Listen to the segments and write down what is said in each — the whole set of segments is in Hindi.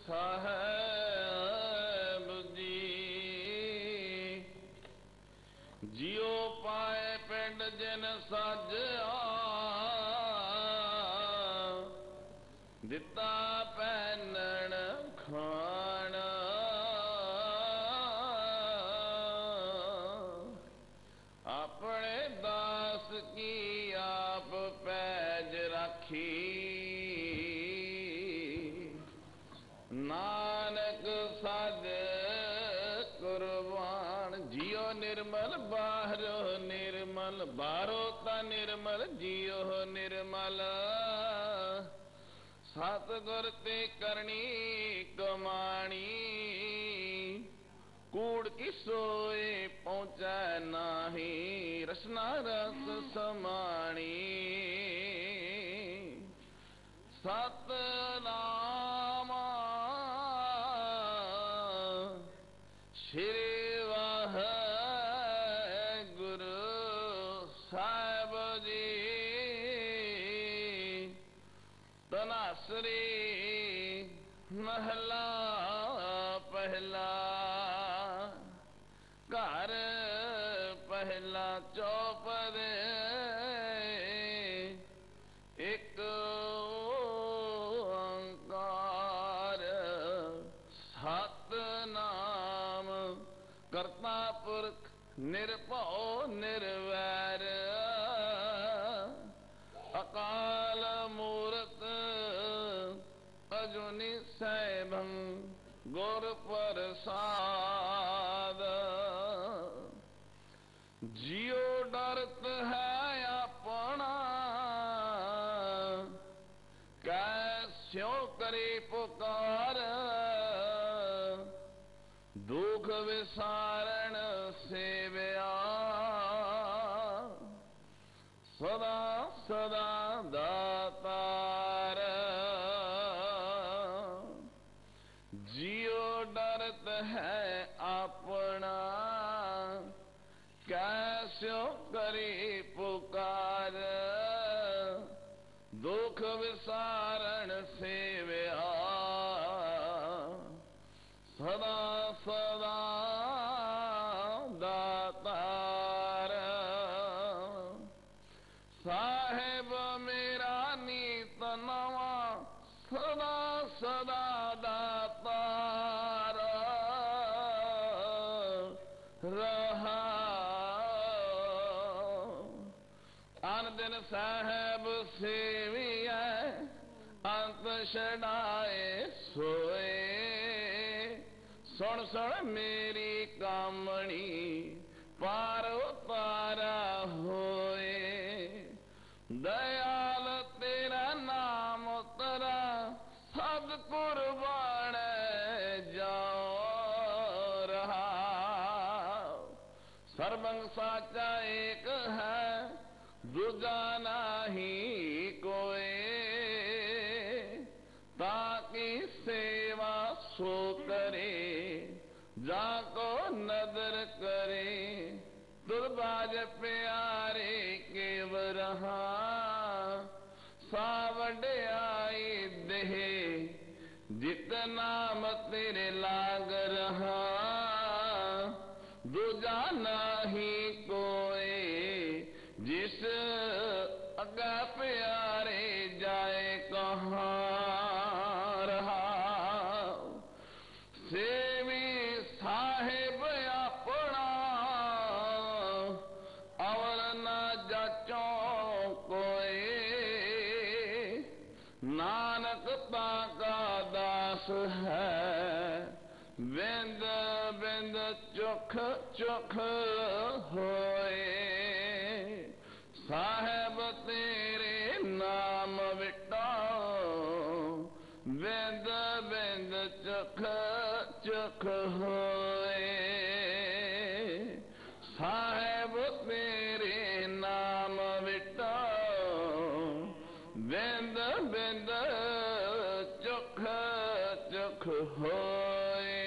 साहेब जी जियो पाए पिंड जिन साजिया दिता पैनण खाण अपने दास की आप पैज राखी नानक साध कुर्बान जियो निर्मल बाहरो निर्मल बारो ता निर्मल जियो निर्मल सतगुर ते करनी कमाणी कूड़ की सोए पहुंचा नाही रसना रस समाणी सतनाम श्री वाहेगुरु साहिब जी तनासरी महला पहला घर पहला चौपदे एक ओंकार सतनाम करता पुरख निर्भौ निर्वैर अकाल मूरत अजुनि सैभं गुर प्रसाद जियो डरत है अपना कैस्यो करे पुकार दुख विसारण सेव्या सदा सदा दातार जियो डरत है अपना कैस्यो करे पुकार दुख विसारण सेव्या सदा सदा दातार साहेब मेरा नीत नवा सदा सदा दातार रहा आन दिन साहेब सेविया अंत छड़ाए सोए सुन सुन मेरी कामणी पार उतारा होए दयाल तेरा नाम उतरा सब कुर्बान जाओ रहा सर्वंग साचा एक है दूजा नहीं कोई ताकि सेवा सो करे जाको नदर करे दुर्बाज प्यारे केव रहा सावड़ाई देह जितना तेरे लाग रहा दूजा नहीं कोई जिस अगा प्यारे जाए कहाँ रहा सेवी साहेब अपना और न जाचो कोई नानक का दास है बिंद बिंद चुख चुख होए साहेब तेरे नाम विटाओ बिंद बिंद चुख चुख होए साहेब तेरे नाम विटाओ बिंद बिंद चुख चुख होए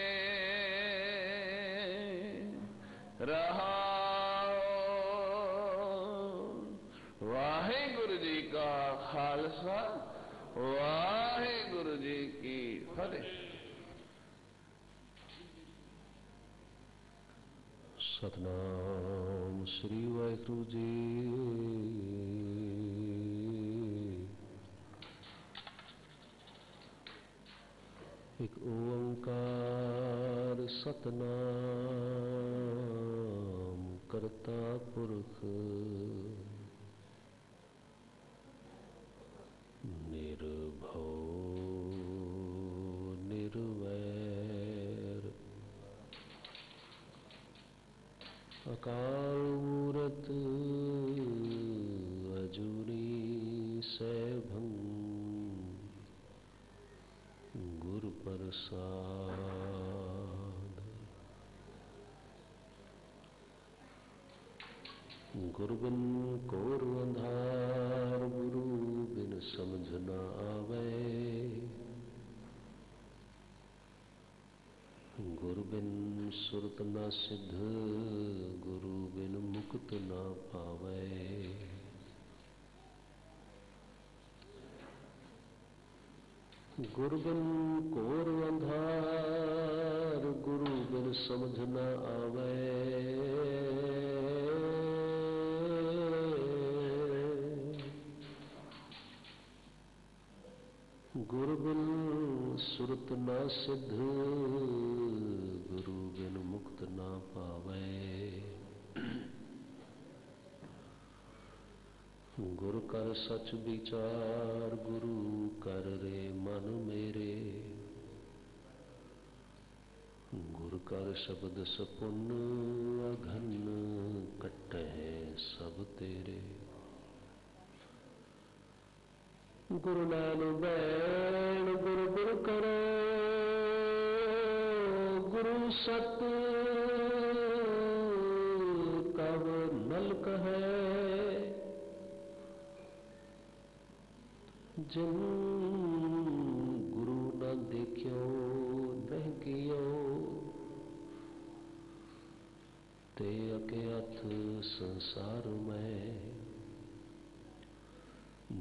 रहा वाहेगुरु जी का खालसा वाहेगुरु जी की फतेह। सतनाम श्री वाहिगुरु जी। एक ओंकार सतनाम करता पुरख निर्भव निर्वैर अकाल मूरत अजूनी सैभं गुरु प्रसाद। गुरु बिन कोर अंधार गुरु बिन समझ न आवे। गुरु बिन सुरत न सिद्ध गुरु बिन मुक्त न पावे। गुरु बिन कोर अंधार गुरु बिन समझ न आवे। गुरु बिन सुरत न सिद्ध गुरु बिन मुक्त न पावे। गुरु कर सच विचार गुरु कर रे मन मेरे। गुरु कर शब्द सपुन अघन कटै सब तेरे। गुरु नैन बैण गुरु गुरु करो गुरु सत कव नल कहे। जिन गुरु न देखियो नहीं कियो ते अके अथ संसार में।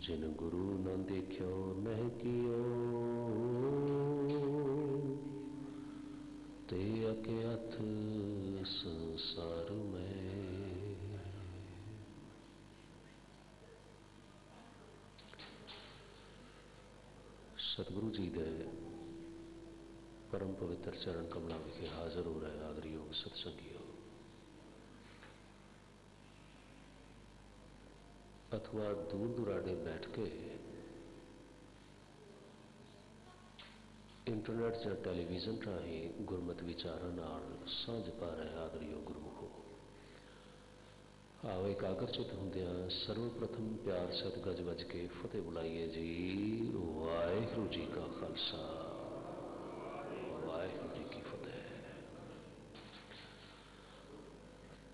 जिन गुरु न देखियो नहीं कियो ते अके अथ संसार में। सतगुरु जी दे परम पवित्र चरण कमलों विखे हाजिर हो रहे आदरयोग सत्संगियों। अथवा दूर दुराडे बैठ के इंटरनेट या टेलीविजन राही गुरमत विचारां नाल सांझ पा रहे आदरयोग गुरमुखो। आओ एकाग्रचित होंदिया सर्वप्रथम प्यार सत गज बज के फतेह बुलाइए जी। वाहिगुरु जी का खालसा वाहिगुरु जी की फतेह।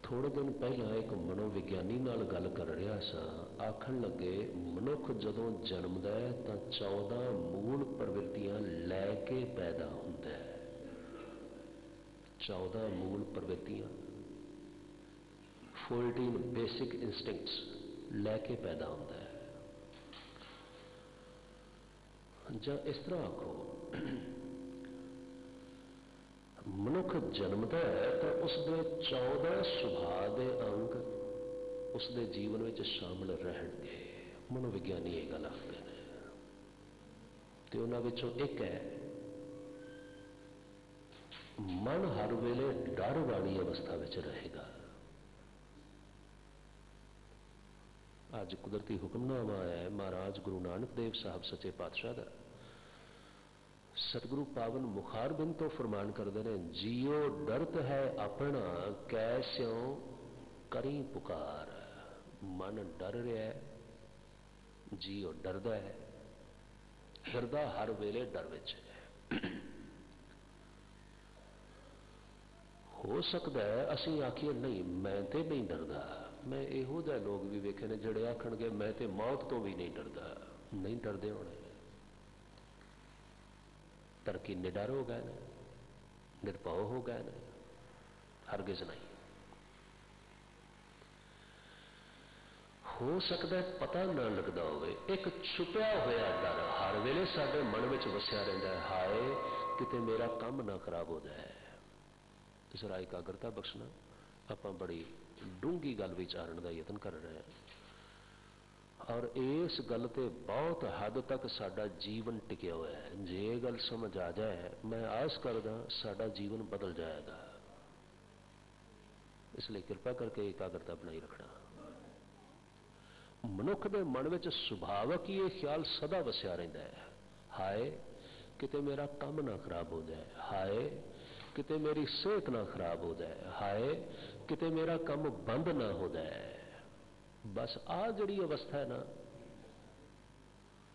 थोड़े दिन पहला एक मनोविज्ञानी नाल गल कर रहा सा। आखन लगे मनुख जदों जन्मदा है तां 14 मूल प्रवृत्तियां लैके पैदा हुंदा है। 14 मूल प्रवृत्तियां 14 बेसिक इंस्टिंक्ट्स लैके पैदा होता है। जां इस तरह आखो मनुख जन्मदा है तो उसके 14 सुभाव के अंग उसके जीवन में शामिल रहणगे। मनोविज्ञानी ये गल आखते हैं तो उन्हां विचों एक है मन हर वेले डर वाली अवस्था में रहेगा। अज कुदरती हुक्मनामा आया है महाराज गुरु नानक देव साहब सच्चे पातशाह का। सतगुरु पावन मुखार बिन तो फरमान करते हैं जियो डरत है अपना कैस्यों करी पुकार। मन डर रहा है जियो डरदा है हिरदा हर वेले डर विच है। हो सकता है असी आखिए नहीं मैं तो नहीं डरदा। मैं इहो जिहे लोग भी वेखे ने जिहड़े आखणगे मैं तो मौत तो भी नहीं डरदा। नहीं डरदे होणे तरकी निडर हो गए ने निर्भव हो गए ने। हरगिज नहीं। हो सकता है पता ना लगता हो एक छुपया होया डर हर वेले साडे मन में वसिया रहिंदा है। हाय किते मेरा काम ना खराब हो जाए। जरा एकाग्रता बख्शना ਆਪਾਂ ਬੜੀ ਡੂੰਘੀ ਗੱਲ ਵਿਚਾਰਨ ਦਾ ਯਤਨ ਕਰ ਰਹੇ ਹਾਂ और इस गल ते बहुत हद तक साडा जीवन टिकिया हुआ है। जे ये गल समझ आ जाए, मैं आस करदा साडा जीवन बदल जाएगा। इसलिए कृपा करके एकाग्रता बनाई रखना। मनुख दे मन विच सुभावक ही ये ख्याल सदा वसिया रहिंदा है, हाय किते मेरा काम ना खराब हो जाए, हाय किते मेरी सेहत ना खराब हो जाए, हाय किते मेरा काम बंद ना हो जाए। बस आ जड़ी अवस्था है ना,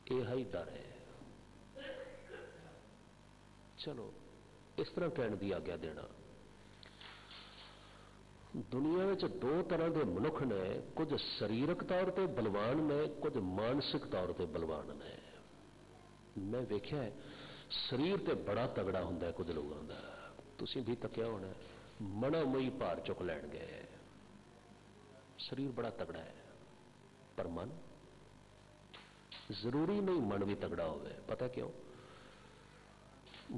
यह ही डर है। चलो इस तरह कहने की आज्ञा देना। दुनिया में दो तरह के मनुख ने, कुछ शरीरक तौर पर बलवान ने, कुछ मानसिक तौर पर बलवान ने। मैं वेख्या है शरीर तो बड़ा तगड़ा होंदा है कुछ लोगों का, तुसीं भी तकिया होना, मना मोई भार चुक लैण गए, शरीर बड़ा तगड़ा है, पर मन जरूरी नहीं मन भी तगड़ा होवे। पता क्यों?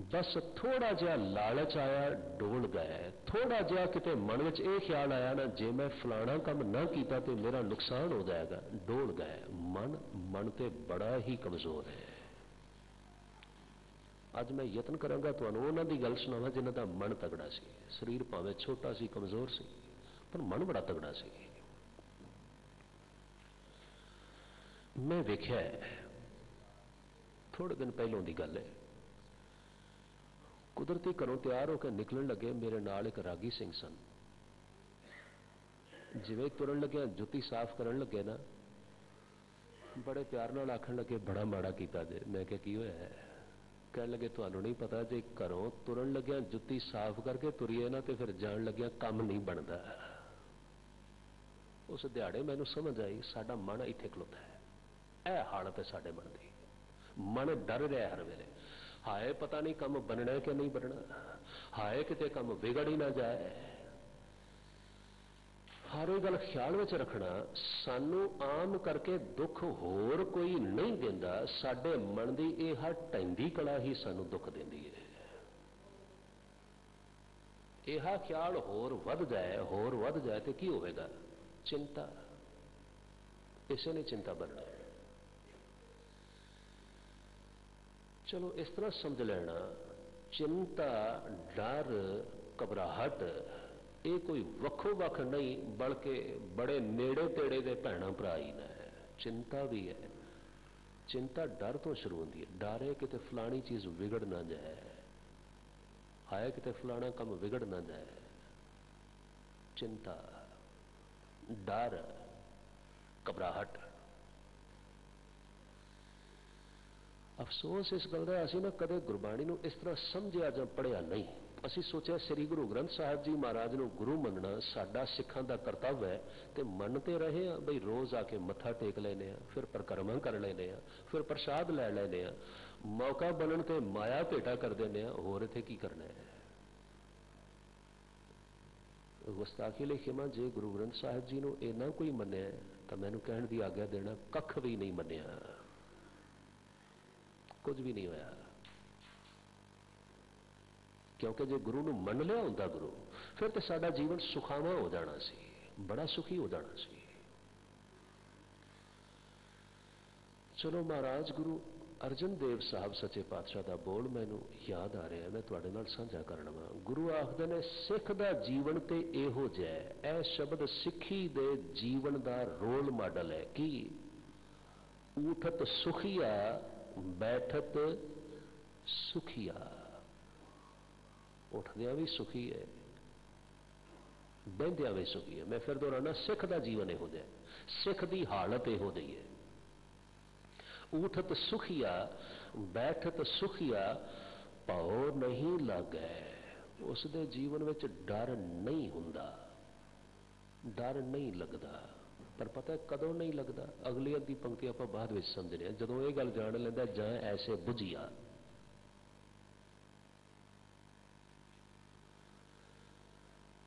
बस थोड़ा जिहा लालच आया, डोल गए, थोड़ा जिहा किते मन विच यह ख्याल आया ना, जे मैं फलाना काम ना किया तो मेरा नुकसान हो जाएगा, डोल गए। मन ते बड़ा ही कमजोर है। अज मैं यत्न करांगा तुहानूं उन्हां दी गल सुणावां जिन्हां दा मन तगड़ा सी। शरीर भावें छोटा सी, कमजोर सी, पर मन बड़ा तगड़ा सी। मैं वेख्या है, थोड़े दिन पहलों की गल है, कुदरती घरों तैयार होकर निकलन लगे, मेरे नाल एक रागी सिंह सन। जिवें तुरन लगे जुत्ती साफ करन लगे ना, बड़े प्यार नाल आखण लगे बड़ा माड़ा कीता जे। मैं क्या की होया है? कह लगे तुहानूं नहीं पता, जे घरों तुरन लग्या जुत्ती साफ करके तुरीए ना तो फिर जान लग्या काम नहीं बनता। उस दिहाड़े मैनूं समझ आई साडा मन इत्थे खलोता है। यह हालत है साडे मन की। मन डर रहा है हर वेले, हाय पता नहीं काम बनना है कि नहीं बनना, हाय किते काम बिगड़ ही ना जाए। हर गल ख्याल में रखना, सानू आम करके दुख होर कोई नहीं देंदा, साडे मन की यह ढैंदी कला ही सानू दुख देंदी है। यह ख्याल होर वध जाए तो की होगा? चिंता। इसे ने चिंता बनना। चलो इस तरह समझ लेना, चिंता, डर, घबराहट ये कोई वक्खो वक्ख नहीं, बल्कि बड़े नेड़े तेड़े दे भैणां भरा ही ने। चिंता भी है, चिंता डर तो शुरू होती है। डर है किते फलानी चीज बिगड़ ना जाए, हाय किते फलाना काम बिगड़ ना जाए। चिंता, डर, घबराहट। अफसोस इस गल का, असीं ना कदे गुरबाणी नूं इस तरह समझिया जां पढ़िया नहीं। असीं सोचिया श्री गुरु ग्रंथ साहिब जी महाराज नूं गुरु मनना साडा सिखां दा कर्तव्य है, तो मनते रहे हैं बई रोज़ आके मत्था टेक लेने, फिर परिक्रमा कर लेने, फिर प्रसाद लै लेने, मौका बनन ते माया भेटा कर देने, होर इत्थे की करना है। गुस्ताखी ले खिमा, जे गुरु ग्रंथ साहिब जी नूं इन्ना कोई मन्निया तो मैनूं कहण दी आग्या देना, कख भी नहीं मन्निया, कुछ भी नहीं होया। क्योंकि जो गुरु नूं मन लिया होंदा गुरु, फिर तो साडा जीवन सुखावा हो जाना सी, बड़ा सुखी हो जाना सी। चलो महाराज गुरु अर्जन देव साहब सच्चे पातशाह का बोल मैनूं याद आ रहा है, मैं तुहाडे नाल साझा करना वा। गुरु आखदे ने सिख दा जीवन ते इहो जिहा है। यह शब्द सिखी दे जीवन दा रोल मॉडल है। कि उठत सुखिया बैठत सुखिया। उठदिया भी सुखी है, बहदिया भी सुखी है। मैं फिर दोहराना, सिख का जीवन इहो जिहा, सिख की हालत इहो जी है। उठत सुखिया बैठत सुखिया, भाव नहीं लागै। उसके जीवन में डर नहीं हुंदा, डर नहीं लगता। पर पता है कदों नहीं लगता? अगली अद्धी पंक्ति आप बाद में समझने, जदों ये गल जान लैंदा जां ऐसे बुझिया।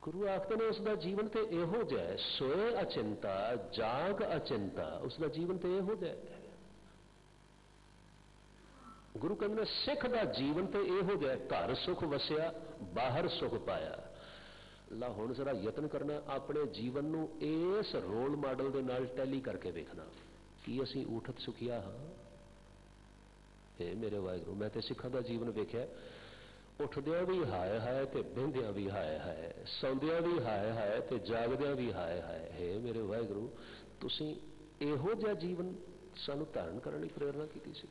गुरु आखते ने उसका जीवन तो इहो जिहा है, सोए अचिंता जाग अचिंता। उसका जीवन तो इहो जिहा है। गुरु कहते ने सिख का जीवन तो इहो जिहा, घर सुख वसिया बाहर सुख पाया। ला हुण जरा यतन करना अपने जीवन नूं इस रोल मॉडल दे नाल टैली करके वेखना कि असीं ऊठत सुखिया हाँ। हे मेरे वाहिगुरू, मैं तो सिखां दा जीवन वेख्या, उठदियां भी हाय हाय ते बहिंदियां भी हाय हाय, सौंदियां भी हाय हाय ते जागदियां भी हाय हाय। हे मेरे वाहिगुरू, तुसीं इहो जिहा जीवन सानूं धारण करन लई प्रेरणा कीती सी।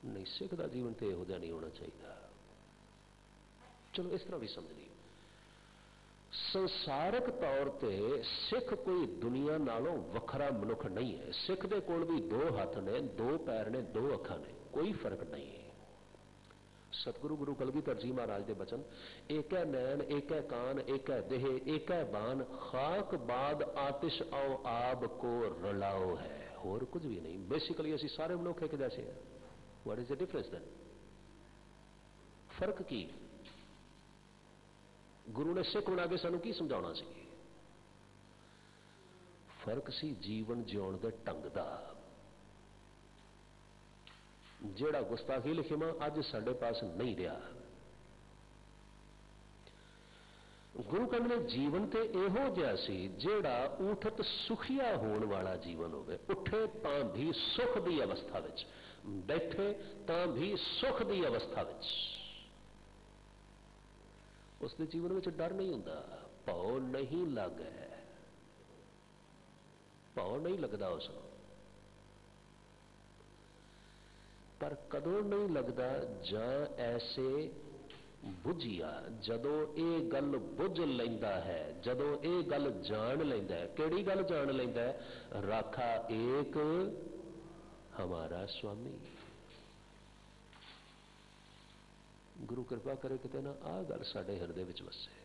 नहीं, सिख दा जीवन तो इहो जिहा नहीं होना चाहिए। चलो इस तरह भी समझ ली, संसारक तौर पर सिख कोई दुनिया नालों वखरा मनुख नहीं है। सिख दे कोल भी दो हाथ ने, दो पैर ने, दो अखां ने, कोई फर्क नहीं है। सतगुरु गुरु कलगीधर जी महाराज के बचन, एक है नैन, एक है कान, एक है देह, एक है बान, खाक बाद आतिश आओ आब को रलाओ है, होर कुछ भी नहीं। बेसिकली असी सारे मनुख एक जैसे हैं। What is the difference then? फर्क की? गुरु ने सिख बना के सानू की समझाना सी? फर्क सी जीवन जिउण दे ढंग दा। जेड़ा गुस्ताखी लिखिमा अज साडे पास नहीं रहा। गुरु कहने जीवन ते इहो जिहा सी जेड़ा उठत सुखिया होने वाला जीवन होवे। उठे तां भी सुख दी अवस्था विच, बैठे तां भी सुख दी अवस्था विच। उसके जीवन में डर नहीं होता, भौ नहीं लगे, भौ नहीं लगता उसको। पर कदों नहीं लगता जां ऐसे बुझिया जदों ये गल बुझ लैंदा है, जदों ये गल जान लैंदा है। किहड़ी गल जान लैंदा है? राखा एक हमारा स्वामी। गुरु कृपा करे किते ना आ गल साडे हिरदे विच वसे।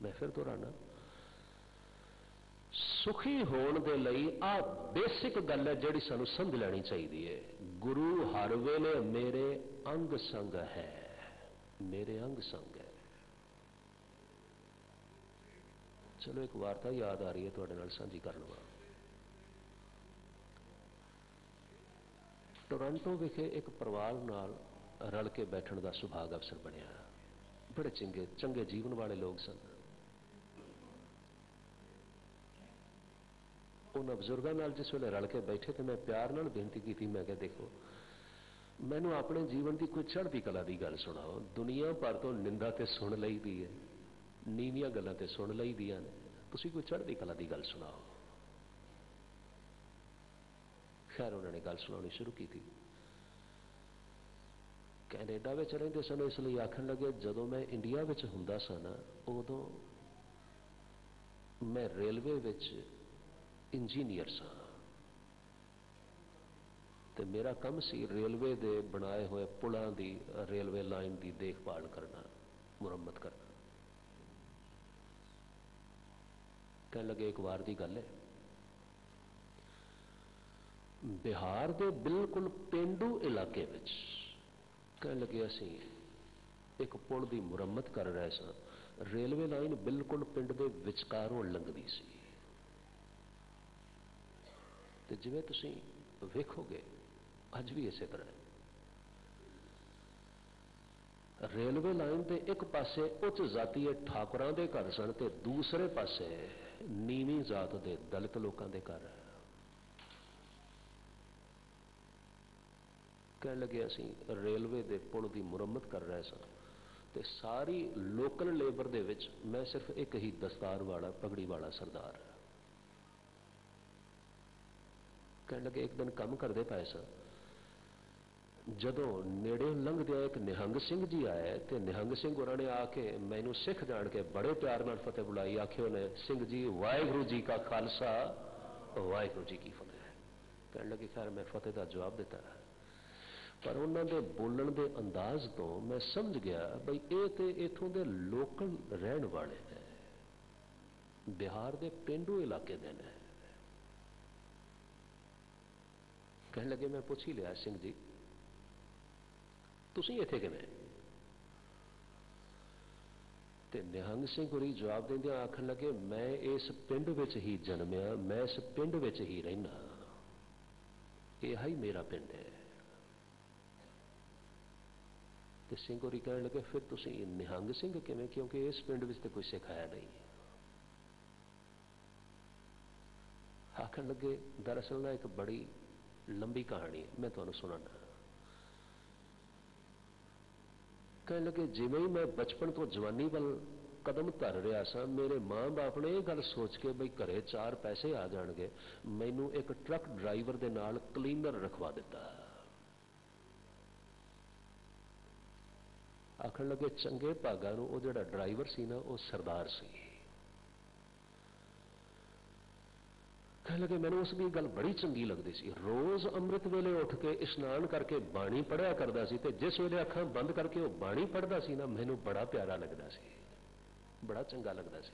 मैं फिर दोहराना, सुखी होने दे लई आ बेसिक गल है जिहड़ी सानू समझ लैनी चाहिए है। गुरु हर वेले मेरे अंग संग है, मेरे अंग संग है। चलो एक वार्ता याद आ रही है तुहाडे नाल सांझी करन वाली। टोरंटो विखे एक परिवार नाल रल के बैठण का सुभाग अवसर बनया। बड़े चंगे चंगे जीवन वाले लोग सन। उन्होंने बजुर्गों नाल जिस वेले रल के बैठे तो मैं प्यार नाल बेनती की, मैं क्या देखो मैनू अपने जीवन की कोई चढ़ती कला की गल सुनाओ। दुनिया भर तो निंदा तो सुन लई दी है, नीवियां गल्लां तो सुन लई दियां ने, तुसीं कोई चढ़ती कला की गल सुनाओ। खैर उन्होंने गल सुनानी शुरू की थी। कैनेडा में रहिंदे सन, इसलिए आखन लगे जदों मैं इंडिया में हुंदा सा ना, उदों मैं रेलवे विच इंजीनियर सा ते मेरा काम सी रेलवे दे बनाए हुए पुलों की, रेलवे लाइन की देखभाल करना, मुरम्मत करना। कह लगे एक बार की गल है, बिहार के बिल्कुल पेंडू इलाके विच कह लगे असी एक पुल की मुरम्मत कर रहे सा। रेलवे लाइन बिल्कुल पिंड के विचकारों लंघदी सी ते जिवें तुसीं वेखोगे अज भी इसे तरह रेलवे लाइन के एक पासे उच्च जातीय ठाकुरां दे घर सन ते दूसरे पासे नीवी जात के दलित लोगों के घर। कह लगे असी रेलवे के पुल की मुरम्मत कर रहे सन ते सारी लोकल लेबर दे विच मैं सिर्फ एक ही दस्तार वाला पगड़ी वाला सरदार। कह लगे एक दिन काम करते पाए सन, जदों नेड़े लंघदिया एक निहंग सिंह जी आए तो निहंग सिंह उन्होंने आके मैनू सिख जान के बड़े प्यार नाल फतेह बुलाई। आखे उन्हें सिंह जी वाहिगुरू जी का खालसा वाहिगुरू जी की फतेह। कह लगे खैर मैं फतेह का जवाब दिता, पर उन्होंने बोलन के अंदाज तो मैं समझ गया बई ये तो इथों के लोकल रहन वाले हैं, बिहार के पेंडू इलाके दे ने। कह लगे मैं पूछ ही लिया सिंह जी तुसीं इत्थे किवें? ते निहंग सिंह होरी जवाब देंदे आखन लगे मैं इस पिंड विच ही जन्मिया, मैं इस पिंड विच ही रहना, यह ही मेरा पिंड है। तो सिंह होरी कहने लगे फिर तुसी निहंग सिंह किवें, क्योंकि इस पिंड विच तो कोई सिख है नहीं। आखन लगे दरअसल ना एक बड़ी लंबी कहानी है, मैं तुहानूं सुणाना। कहने लगे जिवें ही मैं बचपन तो जवानी वाल कदम धर रहा सा, मेरे मां बाप ने यह गल सोच के बई घरे 4 पैसे आ जाणगे, मैनू एक ट्रक ड्राइवर दे नाल क्लीनर रखवा दिता। आखन लगे चंगे भागा नूं वो जिहड़ा ड्राइवर सी ना वो सरदार सी। कहने लगे मैनू उसकी गल बड़ी चंगी लगती सी। रोज अमृत वेले उठ के इशनान करके बाणी पढ़िया करता सी, ते जिस वेले अखां बंद करके वो बाणी पढ़ता सी ना, मैनू बड़ा प्यारा लगता सी, बड़ा चंगा लगता सी,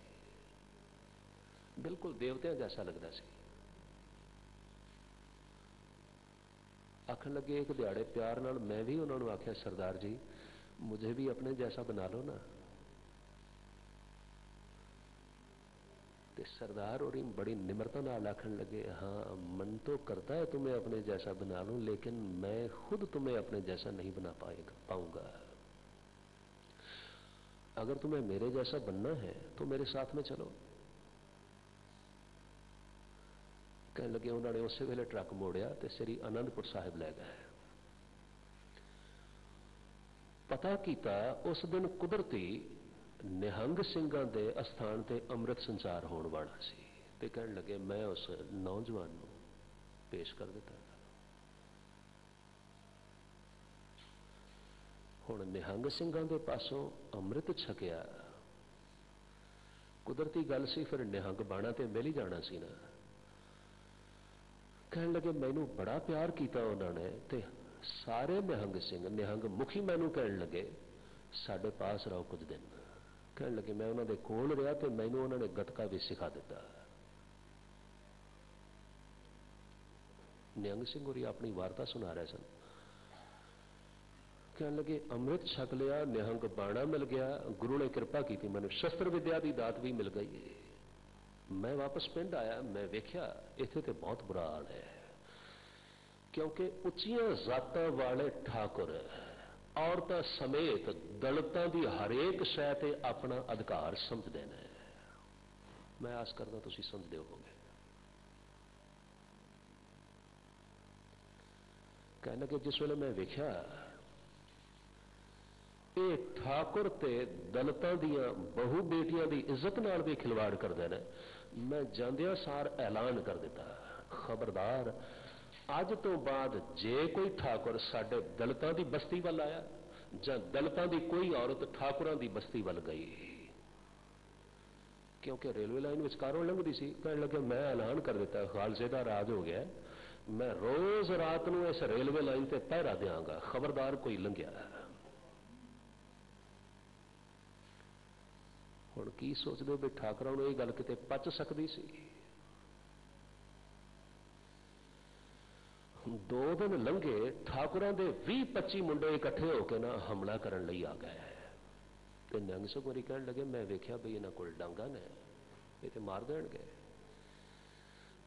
बिल्कुल देवतियां जैसा लगता सी। आखन लगे एक दिहाड़े प्यार नाल मैं भी उन्होंने आख्या सरदार जी मुझे भी अपने जैसा बना लो ना। ते सरदार और बड़ी निम्रता नाल आखन लगे हाँ मन तो करता है तुम्हें अपने जैसा बना लूं, लेकिन मैं खुद तुम्हें अपने जैसा नहीं बना पाऊंगा। अगर तुम्हें मेरे जैसा बनना है तो मेरे साथ में चलो। कहने लगे उन्होंने उस वेले ट्रक मोड़िया ते श्री आनंदपुर साहिब लै गए। पता किया उस दिन कुदरती निहंग सिंघां दे अस्थान ते अमृत संचार होने वाला सी, ते कहने लगे मैं उस नौजवान नूं पेश कर दिता। हुण निहंग सिंघां दे पासों अमृत छकिया, कुदरती गल सी फिर निहंग बाणा ते मिल ही जाना सी ना। कहने लगे मैनू बड़ा प्यार किया उन्होंने, ते सारे निहंग सिंह निहंग मुखी मैनू कहने लगे साडे पास रहो कुछ दिन। कहने लगे मैं उन्होंने कोल रहा तो मैनू उन्होंने गतका भी सिखा दिता। निहंग सिंह होरी अपनी वार्ता सुना रहे सन। कहने लगे अमृत छक लिया, निहंग बाणा मिल गया, गुरु ने कृपा की, मैनू शस्त्र विद्या की दात भी मिल गई। मैं वापस पिंड आया, मैं वेख्या इत्थे ते बहुत बुरा हाल है, क्योंकि उच्चियां जातां वाले ठाकुर औरतां समेत दलितां की हरेक शै ते अपना अधिकार समझते हैं। मैं आस करदा तुसीं समझदे होवोगे। कहने लगे जिस वेले मैं वेख्या ये ठाकुर ते दलितां दियां बहु बेटियां की इज्जत नाल भी खिलवाड़ करते हैं, मैं जांदियां सार ऐलान कर दिता खबरदार अज तो बाद जे कोई ठाकुर साडे दलितां की बस्ती वाल आया जां दलितां की कोई औरत ठाकुरां की बस्ती वाल गई, क्योंकि रेलवे लाइन विचकारों लंघदी सी। कहने लगे मैं ऐलान कर दिता खालसे का राज हो गया, मैं रोज रात को इस रेलवे लाइन से पहरा देंगा, खबरदार कोई लंघिया। हुण की सोचदे हो भी ठाकुरां नूं इह गल किते पच सकदी सी? 2 दिन लंघे, ठाकुरां दे 20-25 मुंडे इकट्ठे होकर ना हमला करन लई आ गए। ते निहंग सिंह होरी कहण लगे मैं वेख्या बई इन्हां कोल डांगा ने, ये ते मार देणगे।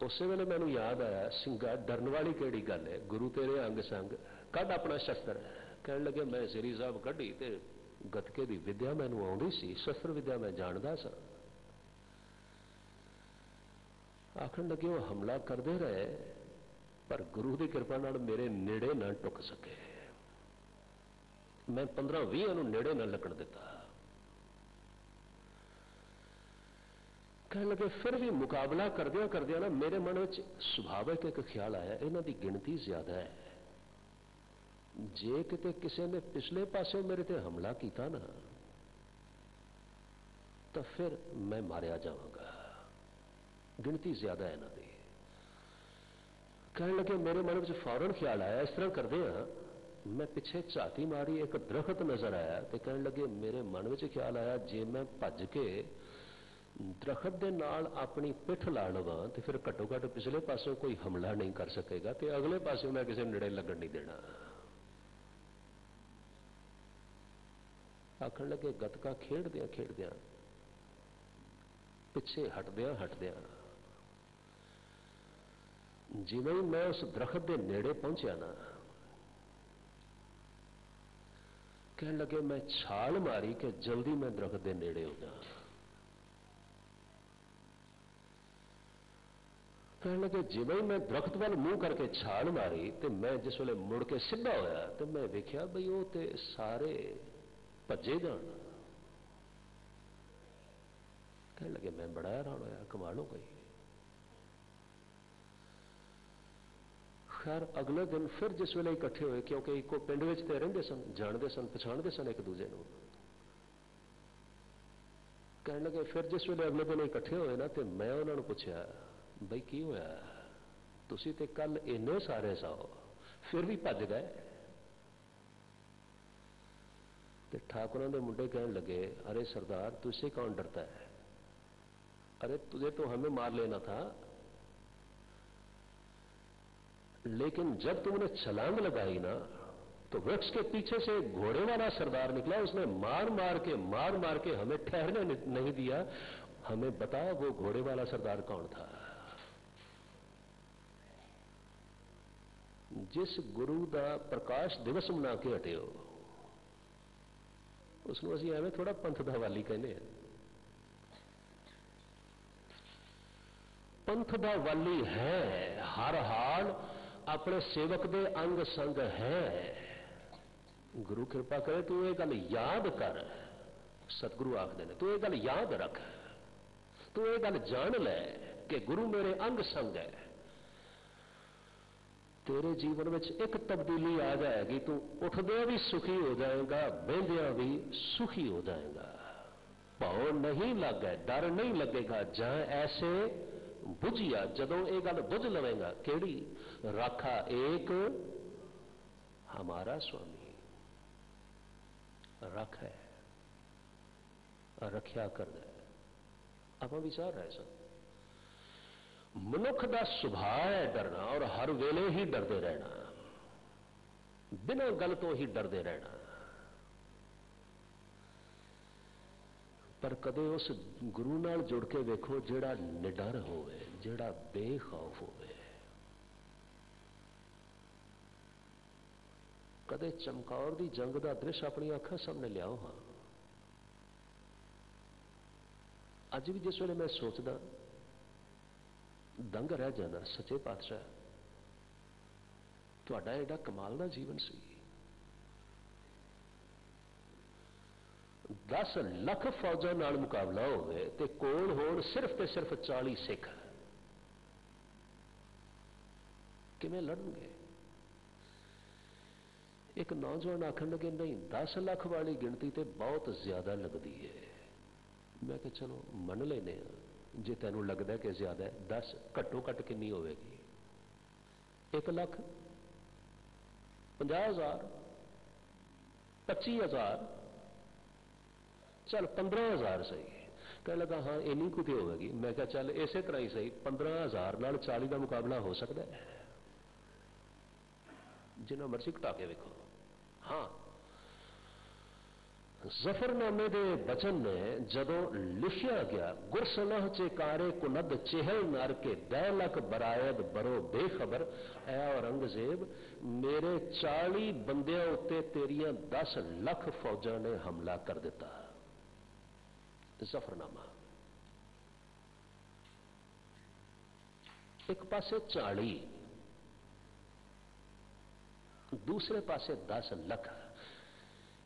उस वेले मैनूं याद आया सिंघा डरन वाली किहड़ी गल है, गुरु तेरे अंग संग कढ अपना शस्त्र। कहण लगे मैं श्री साहब कढी ते गतके की विद्या मैनूं आउंदी सी, शस्त्र विद्या मैं जानदा सा। आखण लगे वो हमला करते रहे पर गुरु की कृपा नाल मेरे नेड़े ना टुक सके। मैं 15-20 नूं नेड़े ना लगन दिता। कहने लगे फिर भी मुकाबला करदियां करदियां ना मेरे मन में सुभाविक एक ख्याल आया इन्हां दी गिणती ज्यादा है, जे किते किसी ने पिछले पासे मेरे ते हमला किया ना तो फिर मैं मारिया जावांगा, गिणती ज्यादा है इन्हां दी। कहने लगे मेरे मन में फौरन ख्याल आया इस तरह करते हैं, मैं पिछे झाती मारी एक दरखत नजर आया तो कहने लगे मेरे मन में ख्याल आया जे मैं भज के दरखत दे नाल अपनी पिठ ला लवां तो फिर घट्टो घट्ट पिछले पासों कोई हमला नहीं कर सकेगा, तो अगले पासों मैं किसी नेड़े लगन नहीं देना। आखण लगे गतका खेड़दियां खेड़दियां पिछे हटदियां हटदियां जिवें ही मैं उस दरखत के नेड़े पहुंचा ना, कहने लगे मैं छाल मारी कि जल्दी मैं दरख्त के नेड़े हो जा। कहने लगे जिवें ही मैं दरख्त वाल मुंह करके छाल मारी तो मैं जिस वेले मुड़ के सीधा होया तो मैं वेख्या बई वो तो सारे भजे जान। कहने लगे मैं बड़ा हैरान होया, कमाल हो गई। खैर अगले दिन फिर जिस वेले इकट्ठे हुए, क्योंकि इको पिंड विच ते रहिंदे सन, जानते सन, पछाणते सन एक दूजे को। कहने लगे फिर जिस वेले अगले दिन इकट्ठे हुए ना तो मैं उन्होंने पूछा बई की होया, तुसी ते कल इन्ने सारे सो फिर भी भज गए। ते ठाकुरों के मुंडे कहने लगे अरे सरदार तुझसे कौन डरता है, अरे तुझे तो हमें मार लेना था, लेकिन जब तुमने छलांग लगाई ना तो वृक्ष के पीछे से घोड़े वाला सरदार निकला, उसने मार मार के हमें ठहरने नहीं दिया। हमें बता वो घोड़े वाला सरदार कौन था। जिस गुरु का प्रकाश दिवस मना के हटे हो उसको असीं एवें थोड़ा पंथ दा वाली कहने। पंथ दा वाली है हर हाल अपने सेवक दे अंग संग है। गुरु कृपा करे तू ये गल याद कर, सतगुरु आखदे ने तू ये गल याद रख, तू ये गल जान ले कि गुरु मेरे अंग संग है। तेरे जीवन में एक तब्दीली आ जाएगी, तू उठदे भी सुखी हो जाएगा, बहदिया भी सुखी हो जाएगा। भाव नहीं लगे, डर नहीं लगेगा। जहां ऐसे बुझिया जदों ये गल बुझ लवेगा केड़ी, राखा एक हमारा स्वामी रख है, रख्या कर दे। आप विचार रहे सन मनुख का सुभाव है डरना, और हर वेले ही डरते रहना, बिना गल तो ही डरते रहना। पर कदे उस गुरु नाल जुड़ के वेखो जिहड़ा निडर होवे, जिहड़ा बेखौफ होवे। कदे चमकौर दी जंग का दृश्य अपनी अखां सामने लियाओ। हाँ अज भी जिस वेले मैं सोचदा दंग रह जाना, सच्चे पातशाह तुहाडा एडा कमाल का जीवन सी। 10 लाख फौजां नाल मुकाबला होवे ते कोल होण सिर्फ ते सिर्फ 40 सिख, किवें लड़नगे? एक नौजवान आखन लगे नहीं 10 लाख वाली गिनती तो बहुत ज्यादा लगती है। मैं कहा चलो मन लेने, जे तेनों लगता कि ज्यादा है 10 घट्टो घट कितनी होगी? 1 लाख, 50,000, 25,000, चल 15,000 सही। कह लगा हाँ इन्नी कुछ होगी। मैं कहा चल इस तरह ही सही, 15,000 नाल 40 का मुकाबला हो सकता है, जिन्ना मर्जी घटा के वेखो। हाँ जफरनामे दे बचन ने जदों लिखिया गया, गुरसलाह चेकारे कुनद चेहल नर के दैलक बरायद बरो बेखबर, ऐ औरंगजेब मेरे 40 बंदियां उत्ते तेरियां 10 लाख फौजां ने हमला कर दिता। जफरनामा एक पासे 40, दूसरे पासे 10 लाख।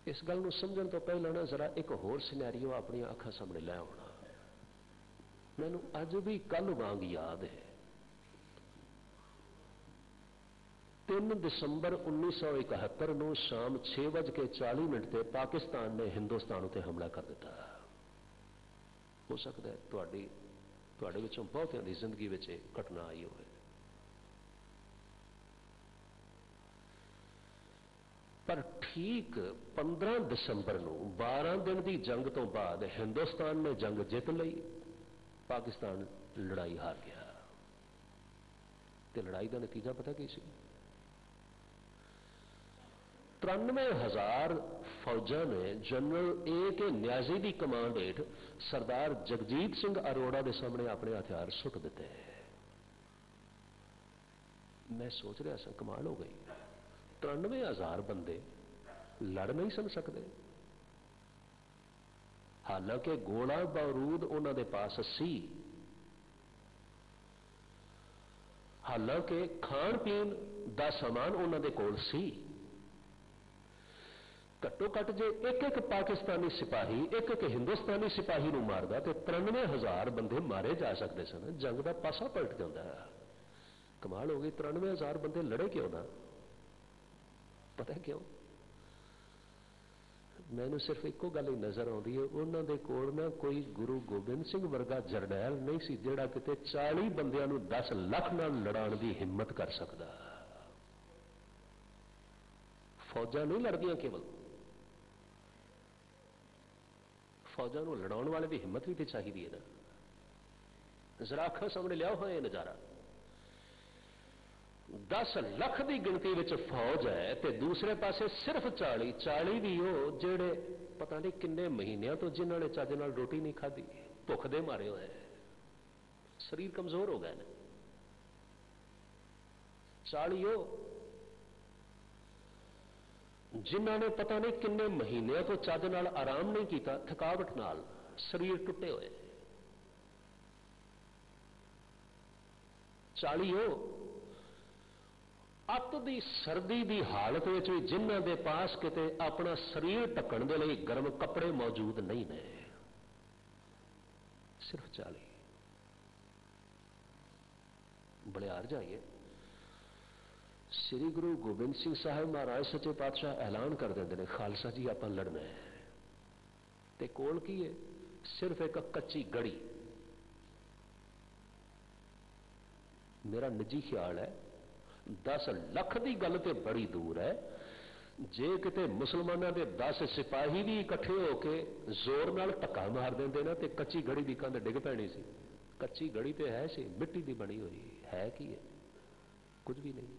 इस गल को समझने तो पहले ना जरा एक होर सिनेरियो अपनी अखां सामने लै आउणा। मैनूं अज भी कल वांग याद है, 3 दिसंबर 1971 नूं शाम 6:40 ते पाकिस्तान ने हिंदुस्तान उत्ते हमला कर दिता। हो सकता है तुहाडे विचों बहुतिआं दी जिंदगी विच घटना आई होवे, पर ठीक 15 दिसंबर नूं 12 दिन की जंग तो बाद हिंदुस्तान ने जंग जित लई, पाकिस्तान लड़ाई हार गया। ते लड़ाई का नतीजा पता की सी? 93,000 फौजां ने जनरल ए के न्याजी की कमांड हेठ सरदार जगजीत सिंह अरोड़ा के सामने अपने हथियार सुट दिते। मैं सोच रहा सा कमाल हो गई, 93,000 बंदे लड़ नहीं सन सकते। हालांकि गोला बारूद उन्होंने पास सी, हालांकि खाण पीण का समान उन्होंने कोल सी। घट्टो घट जे एक एक पाकिस्तानी सिपाही एक एक हिंदुस्तानी सिपाही नूं मारदा तो 93,000 बंदे मारे जा सकते सन। जंग का पासा पलट जाता है। कमाल हो गई, 93,000 बंदे लड़े क्यों ना? पता है क्यों? मैनू सिर्फ एको गल ही नजर आती है, उन्होंने कोल ना कोई गुरु गोबिंद सिंह वर्गा जरनैल नहीं सी जिहड़ा किते 40 बंदियां नूं 10 लाख नाल लड़ाण दी हिम्मत कर सकदा। फौजां नहीं लड़दियां, केवल फौजां नूं लड़ाउण वाले दी हिम्मत भी तो चाहिदी है ना। जरा अखां सामने लियाओ हाँ ये नज़ारा। 10 लाख की गिनती विच फौज है तो दूसरे पासे सिर्फ 40 भी हो जेड़े पता नहीं किन्ने महीनों तो जिन्हों ने चज नाल रोटी नहीं खाधी, भुख दे मारे हुए, शरीर कमजोर हो गए ने। 40 हो जिन्हों ने पता नहीं किन्ने महीनों तो चज नाल आराम नहीं किया, थकावट नाल शरीर टुटे हुए। 40 हो अत की सर्दी की हालत में भी जिन्हों के पास किते अपना शरीर ढकण के लिए गर्म कपड़े मौजूद नहीं ने, सिर्फ 40। बलिहार जाइए, श्री गुरु गोबिंद सिंह साहब महाराज सच्चे पातशाह ऐलान कर देंगे ने, खालसा जी आप लड़ना है। ते कोल की है? सिर्फ एक कच्ची गड़ी। मेरा निजी ख्याल है 10 लाख की गल तो बड़ी दूर है, जे किते मुसलमानों के 10 सिपाही भी इकट्ठे होके जोर नाल धक्का मार देंगे ना तो कच्ची गड़ी की कंध डिग पैनी सी। कच्ची गड़ी तो है सी, मिट्टी की बनी हुई है की है? कुछ भी नहीं।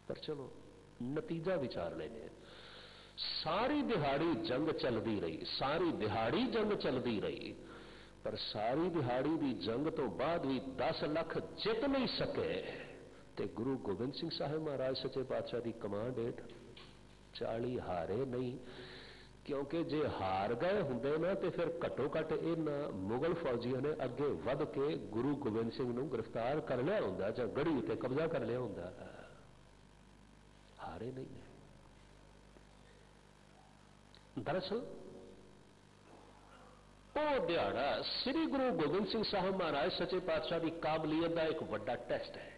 पर चलो नतीजा विचार लेने। सारी दिहाड़ी जंग चलती रही, सारी दिहाड़ी जंग चलती रही, पर सारी दिहाड़ी की जंग तो बाद भी 10 लाख जित नहीं सके ते गुरु गोबिंद सिंह साहब महाराज सच्चे पातशाह की कमांड हेठ 40 हारे नहीं। क्योंकि जे हार गए होंदे ना तो फिर घट्टो घट इन्हां मुगल फौजियों ने अगे वध के गुरु गोबिंद सिंह नूं गिरफ्तार कर लिया होंदा जां गढ़ी उत्ते कब्जा कर लिया होंदा। हारे नहीं ने। दरअसल वो दिहाड़ा श्री गुरु गोबिंद सिंह साहब महाराज सच्चे पातशाह की काबलियत का एक बड़ा टेस्ट है।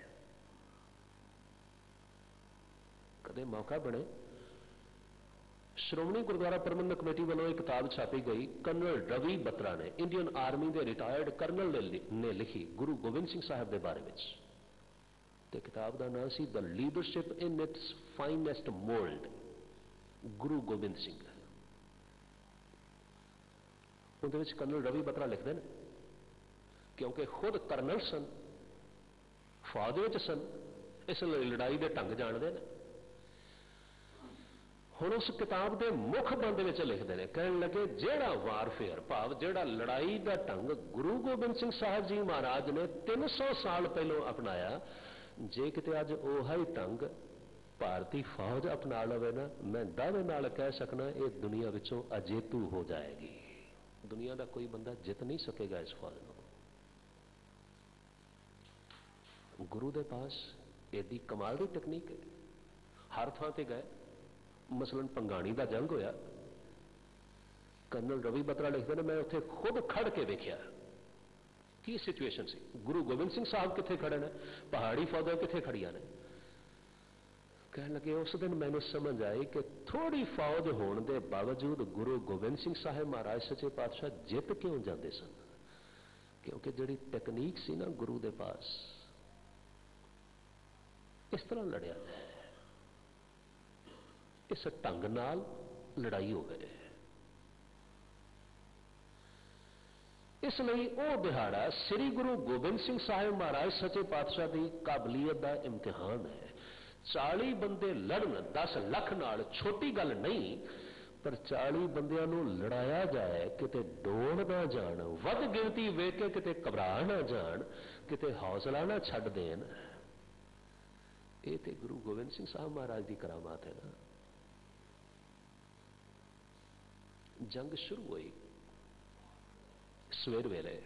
कदे मौका बने, श्रोमणी गुरुद्वारा प्रबंधक कमेटी वालों एक किताब छापी गई, कर्नल रवि बत्रा ने, इंडियन आर्मी के रिटायर्ड कर्नल ने लिखी गुरु गोबिंद सिंह साहब के बारे में। तो किताब का नाम see the leadership in its finest mould, Guru Gobind Singh. उनके कर्नल रवि बत्रा लिखते हैं, क्योंकि खुद कर्नल सन, फौज में सन, इसलिए लड़ाई के ढंग जानते हैं। हुण उस किताब के मुख बंद में लिखते हैं, कहने लगे जेड़ा वारफेयर भाव जेड़ा लड़ाई का ढंग गुरु गोबिंद सिंह साहब जी महाराज ने 300 साल पहलों अपनाया, जे किते अज ओहा ही ढंग भारतीय फौज अपना लवे ना, मैं दावे नाल कह सकना ये दुनिया विचों अजेतू हो जाएगी। दुनिया का कोई बंदा जित नहीं सकेगा इस फौज को। गुरु के पास एडी कमाल की तकनीक है। हर थां ते गए, मसलन पंगाणी का जंग होया, कर्नल रवि बत्रा लिखते हैं, मैं उत्थे खुद खड़ के देखा की सिचुएशन सी। गुरु गोबिंद सिंह साहब कित्थे खड़े ने, पहाड़ी फौजां कित्थे खड़ियां ने। कहने लगे उस दिन मैंने समझ आई कि थोड़ी फौज होने के बावजूद गुरु गोबिंद सिंह साहब महाराज सच्चे पातशाह जित क्यों जाते सन, क्योंकि जिहड़ी तकनीक सी ना गुरु के पास, इस तरह लड़िया है, इस ढंग नाल लड़ाई हो गई। इसलिए वह दिहाड़ा श्री गुरु गोबिंद सिंह साहब महाराज सच्चे पातशाह की काबलियत का इम्तिहान है। 40 बंदे लड़न 10 लाख नाल छोटी गल नहीं, पर 40 बंदियां नूं लड़ाया जाए, किते डोल ना जान, वध गिनती वेख के किते घबरा ना जान, किते हौसला ना छड्ड देन, ये तो गुरु गोबिंद सिंह साहब महाराज की करामात है ना। जंग शुरू हुई सवेर वेले,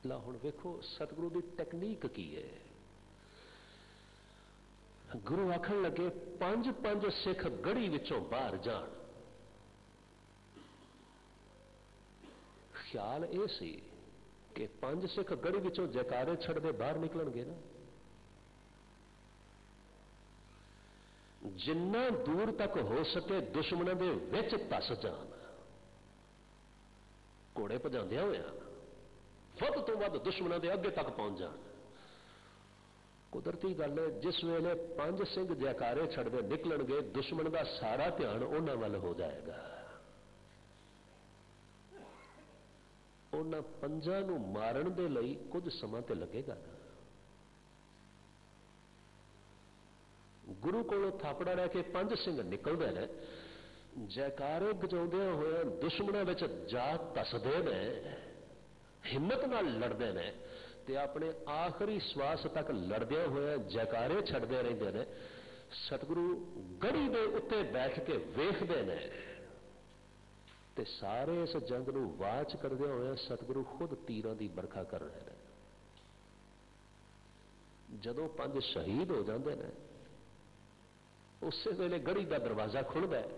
ला हुण वेखो सतगुरु की टेक्नीक की है। गुरु आखन लगे 5-5 सिख गढ़ी विचों बाहर जान। ख्याल यह सी कि 5 सिख गढ़ी विचों जयकारे छड़दे बाहर निकलणगे ना। जिन्ना दूर तक हो सके दुश्मनों के विच धस जान, घोड़े भजांदियां होया वध तो वध दुश्मनों के अगे तक पहुंच जान। कुदरती गल है, जिस वेले 5 सिंह जयकारे छड़दे निकलणगे दुश्मन का सारा ध्यान उन्हां वल हो जाएगा। उन्हां 5 नूं मारन दे लई कुछ समा ते लगेगा ना। गुरु कोलों थापड़ा रह के 5 सिंह निकलते हैं, जयकारे गजाउंदे होए दुश्मनों विच जा धसदे ने, हिम्मत नाल लड़ते हैं ते अपने आखिरी श्वास तक लड़दे हुए जयकारे छड़दे रहंदे ने। सतगुरु गढ़ी दे उत्ते बैठ के वेखदे ने ते सारे इस जंग नूं वाच करदे हुए सतगुरु खुद तीरां दी बरखा कर रहे हैं। जदों 5 शहीद हो जाते हैं उस वेले गढ़ी का दरवाजा खुलदा है,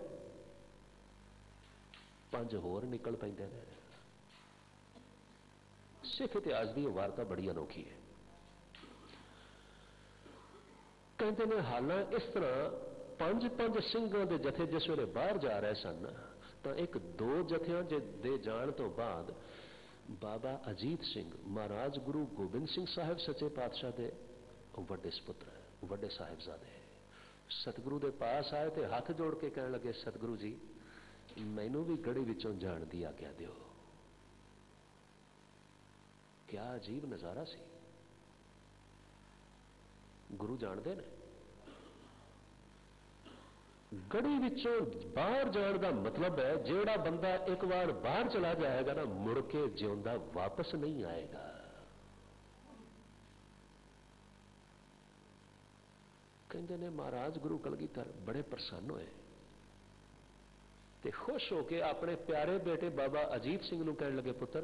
5 होर निकल पैंदे ने। सिख इतिहास की वार्ता बड़ी अनोखी है। कहते हैं हालां इस तरह 5-5 सिंघां दे जथे जिस वेले बाहर जा रहे सन तो एक 2 जथियां दे जाण तो बाद बाबा अजीत सिंह महाराज गुरु गोबिंद सिंह साहब सच्चे पातशाह दे वड्डे सपुत्र वड्डे साहिबजादे सतगुरु दे पास आए तो हाथ जोड़ के कहने लगे, सतगुरु जी मैनू भी गढ़ी विचों जाण दी आग्या दिओ। क्या अजीब नजारा सी। गुरु जानते ने गढ़ी विचों बाहर जाने का मतलब है जेड़ा बंदा एक बार बाहर चला जाएगा ना मुड़ के जिउंदा वापस नहीं आएगा। कहते ने महाराज गुरु कलगीधर बड़े प्रसन्न होए ते खुश होके अपने प्यारे बेटे बाबा अजीत सिंह नूं कहने लगे, पुत्र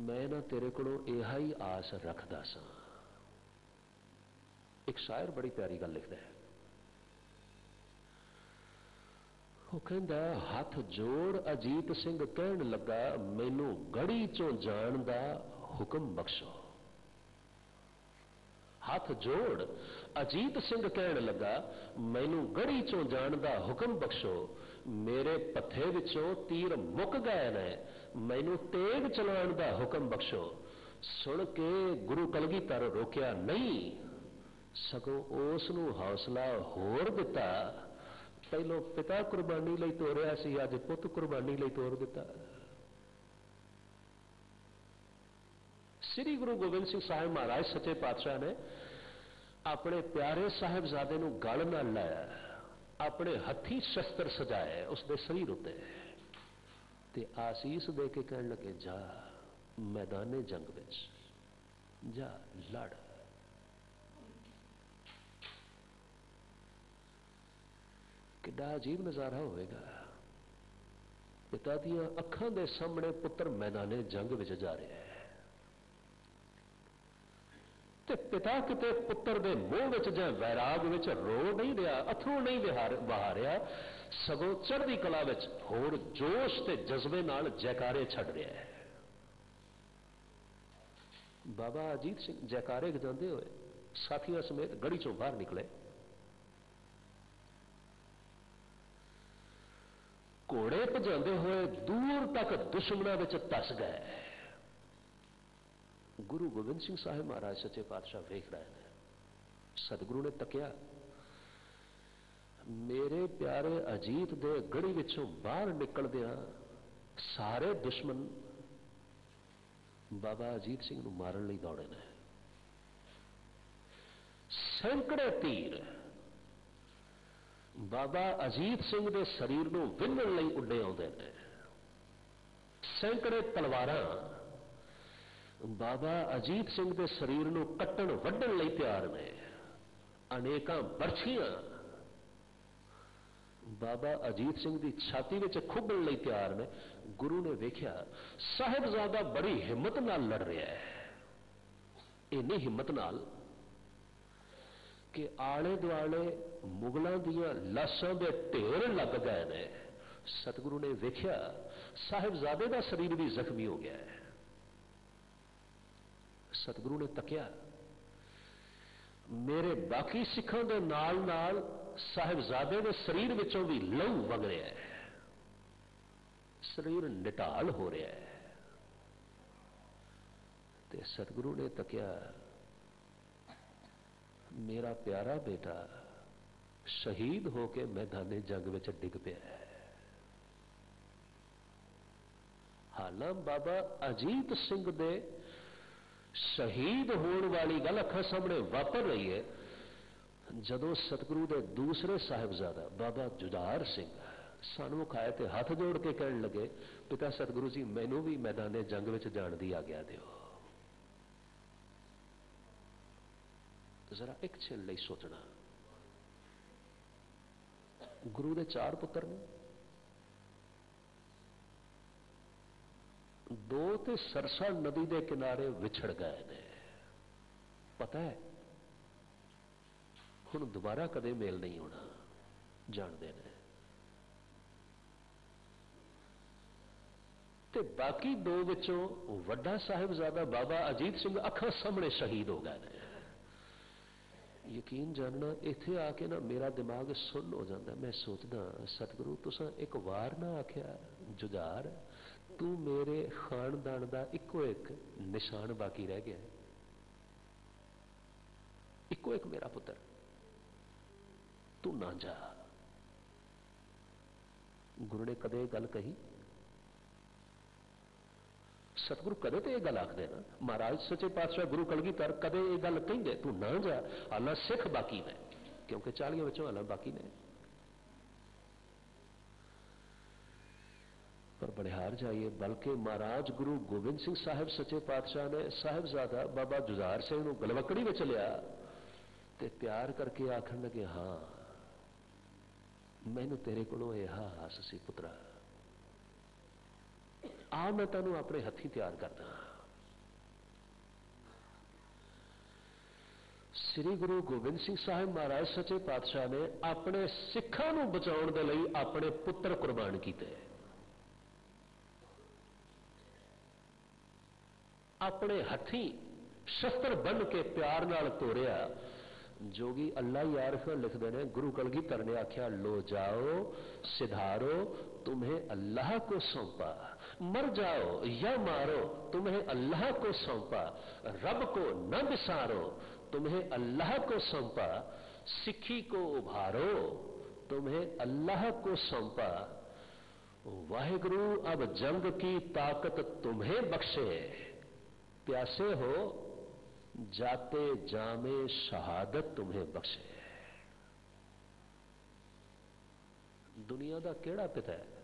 मैं ना तेरे कोलों इहा ही आस रखदा सां। एक शायर बड़ी प्यारी गल लिखदा है, वो कहंदा हाथ जोड़ अजीत सिंह कहन लगा मैनू गढ़ी चों जाण दा हुक्म बख्शो। हाथ जोड़ अजीत सिंह कहन लगा मैनू गढ़ी चों जाण दा हुक्म बख्शो। मेरे पत्थे विचों तीर मुक गए ने मैनू तेग चलाण दा हुक्म बख्शो। सुन के गुरु कलगीधर रोकिया नहीं सगों उस नूं हौसला होर दिता। पहलों पिता कुर्बानी लई तोरिया सी, अज पुत कुर्बानी लई तोर दिता। श्री गुरु गोबिंद सिंह साहिब महाराज सच्चे पातशाह ने अपने प्यारे साहिबजादे नूं गल नाल लाया, अपने हथी शस्त्र सजाए उसके शरीर उत्ते ते आसीस दे के कहन लगे, जा मैदाने जंग विच जा लड़। किड्डा अजीब नजारा होएगा, पिता दियां अखां दे सामने पुत्र मैदाने जंग विच जा रहा है ते पिता किते पुत्र दे मुंह विच जां वैराग विच रो नहीं रहा, अथरू नहीं वहा रहा, सगों चढ़दी कला विच होर जोश ते जज्बे नाल जयकारे छड़ रहा है। बाबा अजीत सिंह जयकारे गजांदे हुए साथियों समेत गढ़ी चों बाहर निकले। घोड़े भजांदे हुए दूर तक दुश्मनों विच धस गए। गुरु गोबिंद सिंह साहिब महाराज सच्चे पातशाह वेख रहे हैं। सतगुरु ने तकिया, मेरे प्यारे अजीत दे गढ़ी विचों बाहर निकलदियां सारे दुश्मन बाबा अजीत सिंह नूं मारन लई दौड़े ने। सैकड़े तीर बाबा अजीत सिंह दे शरीर नूं विन्हण लई उड्डे आउंदे ने। सैकड़े तलवारां बाबा अजीत सिंह के शरीर को कट्टण वड्ढण लई तैयार ने, अनेकां बरछियां बाबा अजीत सिंह की छाती में खुबण लई तैयार ने। गुरु ने वेख्या साहिबजादा बड़ी हिम्मत नाल लड़ रहा है, इन्नी हिम्मत नाल कि आले दुआले मुगलों दियां लाशां दे ढेर लग गए ने। सतगुरु ने वेख्या साहिबजादे का शरीर भी जख्मी हो गया है। सतगुरु ने तकिया, मेरे बाकी सिखां दे नाल नाल साहिबजादे के शरीर विचों भी लहू वग रहा है, शरीर निटाल हो रहा है। ते सतगुरु ने तकिया, मेरा प्यारा बेटा शहीद होके मैदाने जंग में डिग पिया है। हालां बाबा अजीत सिंह दे शहीद होने वाली गल अखां सामने वापर रही है, जदों सतगुरु दे दूसरे साहिबजादा बाबा जुझार सिंह सानू खाए ते हाथ जोड़ के कहने लगे, पिता सतगुरु जी मैनू भी मैदाने जंग में जाण दी आग्या दिओ। जरा एक छिल लई सोचना, गुरु दे 4 पुत्र ने, 2 ते सरसा नदी के किनारे विछड़ गए ने। पता है हुण दोबारा कदे मेल नहीं होना, जानते हैं। ते बाकी 2 विचों वड्डा साहिबजादा बाबा अजीत सिंह अखां सामने शहीद हो गए ने। यकीन जानना इत्थे आके ना मेरा दिमाग सुन्न हो जाता। मैं सोचदा सतगुरु तुसां एक वार ना आख्या जुझार तू मेरे खानदान का इको एक निशान बाकी रह गया, इको एक मेरा पुत्र, तू ना जा। गुरु ने कदे गल कही? सतगुरु कदे तो यह गल आखदे ना, महाराज सच्चे पातशाह गुरु कलगीधर कदे यह गल कहिंदे तू ना जा, हालां सिख बाकी ने, क्योंकि 40 विचों हालां बाकी ने। पर बड़िहार जाइए, बल्कि महाराज गुरु गोबिंद सिंह साहिब सच्चे पातशाह ने साहिबजादा बाबा जुझार सिंह नूं गलवकड़ी विच लिया ते प्यार करके आखण लगे, हाँ मैनू तेरे कोलों यह आस सी पुत्रा, आ मैं तैनूं अपने हथी तैयार करदा। श्री गुरु गोबिंद सिंह साहिब महाराज सच्चे पातशाह ने अपने सिखां नूं बचाउण दे लई अपने पुत्र कुर्बान कीते, अपने हथी शस्त्र बन के प्यार नाल तोड़िया। जोगी अल्लाह यारफ लिखते हैं, गुरु कलगीधर ने आख्या लो जाओ सिधारो तुम्हें अल्लाह को सौंपा, मर जाओ या मारो तुम्हें अल्लाह को सौंपा, रब को न बिसारो तुम्हें अल्लाह को सौंपा, सिक्खी को उभारो तुम्हें अल्लाह को सौंपा, वाहिगुरु अब जंग की ताकत तुम्हें बख्शे, प्यासे हो जाते जामे शहादत तुम्हें बख्शे। दुनिया का केड़ा पिता है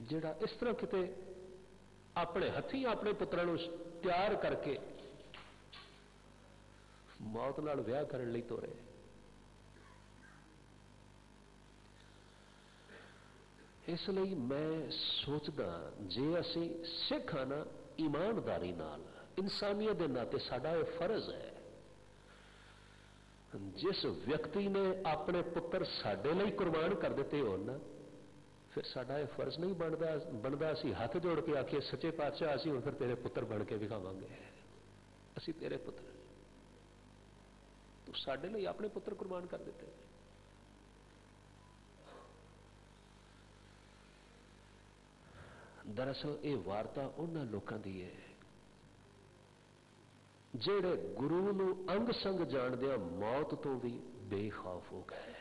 जिहड़ा इस तरह किते अपने हथी अपने पुत्रां नूं तैयार करके मौत नाल विआह करन लई तोरे। इसलिए मैं सोचदा जे असी सिख हाँ ना ईमानदारी नाल इंसानियत के नाते साडा यह फर्ज है, जिस व्यक्ति ने अपने पुत्र साडे लई कुर्बान कर दिते हो ना, फिर साडा यह फर्ज नहीं बनता असी हाथ जोड़ के आखिए सच्चे पातशाह असी हुण फिर तेरे पुत्र बन के विखावांगे, असी तेरे पुत्र, तो साडे लई अपने पुत्र कुर्बान कर दिते। दरअसल ये वार्ता उन्हां लोकां दी है जेड़े गुरु नूं अंग संग जाणदियां मौत तो भी बेखौफ हो गए।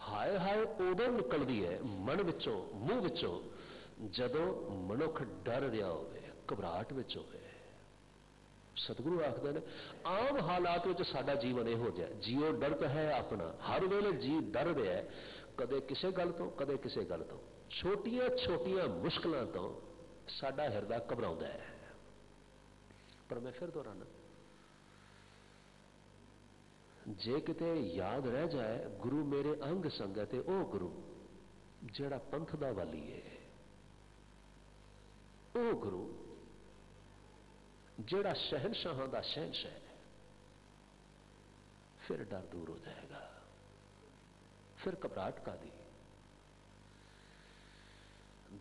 हाय हाय उदों निकलदी है मन विचों मूँह विचों जदों मनुख डर रहा होवे, घबराहट विच होवे। सतगुरु आखदे ने आम हालात विच साडा जीवन इहो जिहा, जियो डरत है अपना, हर वेले जी डर रहा है, कदे किसी गल तो कदे किसी गल तो। ਛੋਟੀਆਂ ਛੋਟੀਆਂ ਮੁਸ਼ਕਲਾਂ ਤੋਂ ਸਾਡਾ ਹਿਰਦਾ ਘਬਰਾਉਂਦਾ ਹੈ। ਪਰ ਮੈਂ ਫਿਰ ਦੁਹਰਾਨਾ, ਜੇ ਕਿਤੇ ਯਾਦ ਰਹਿ ਜਾਏ ਗੁਰੂ ਮੇਰੇ ਅੰਗ ਸੰਗ ਹੈ, ਤੇ ਉਹ ਗੁਰੂ ਜਿਹੜਾ ਪੰਥ ਦਾ ਵਾਲੀ ਹੈ, ਉਹ ਗੁਰੂ ਜਿਹੜਾ ਸ਼ਹਿਨशाਹਾਂ ਦਾ ਸ਼ਹਿਨशाह है, फिर डर दूर हो जाएगा, फिर घबराहट कादी।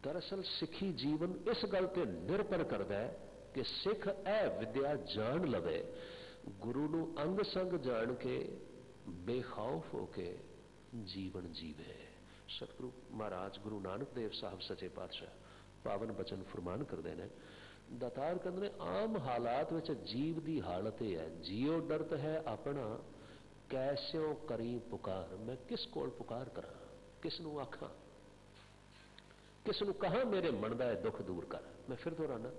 दरअसल सिखी जीवन इस गल ते निर्भर करता है कि सिख ए विद्या जान लवे, गुरु नू अंग संग जान के बेखौफ होके जीवन जीवे। सतगुरु महाराज गुरु नानक देव साहब सचे पातशाह पावन बचन फरमान करते हैं, दातार कहते हैं आम हालात विच जीव की हालत यह है, जियो डरत है अपना कैस्यों करी पुकार। मैं किस कोल पुकार करा, किस नू आखां, किस नू कहां मेरे मन का दुख दूर कर। मैं फिर दोहराना,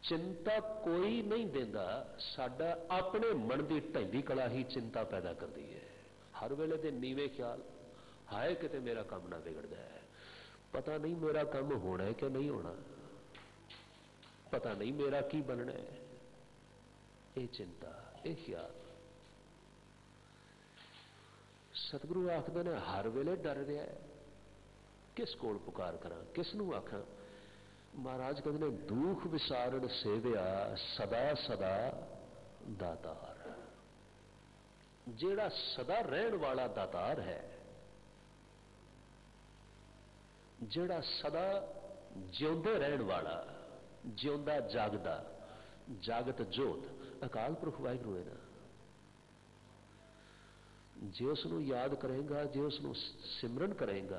चिंता कोई नहीं देंदा, साडा अपने मन की ढैंदी कला ही चिंता पैदा करती है। हर वेले दे नीवे ख्याल, हाय किते मेरा काम ना बिगड़ जाए, पता नहीं मेरा काम होना है कि नहीं होना, पता नहीं मेरा की बनना है, ये चिंता, ये ख्याल। सतगुरु आखदे ने हर वेले डर रहा है, किस कोल पुकार करा, किस नू आखां। महाराज कहते ने दुख विसारण सेविया सदा सदा दातार। जेड़ा सदा रहन वाला दातार है, जेड़ा सदा जिउंदे रहन वाला, जिउंदा जागदा, जागत जोत अकाल पुरख वाहिगुरू है ना। जे उसनू याद करेगा, जे उसनू सिमरन करेगा,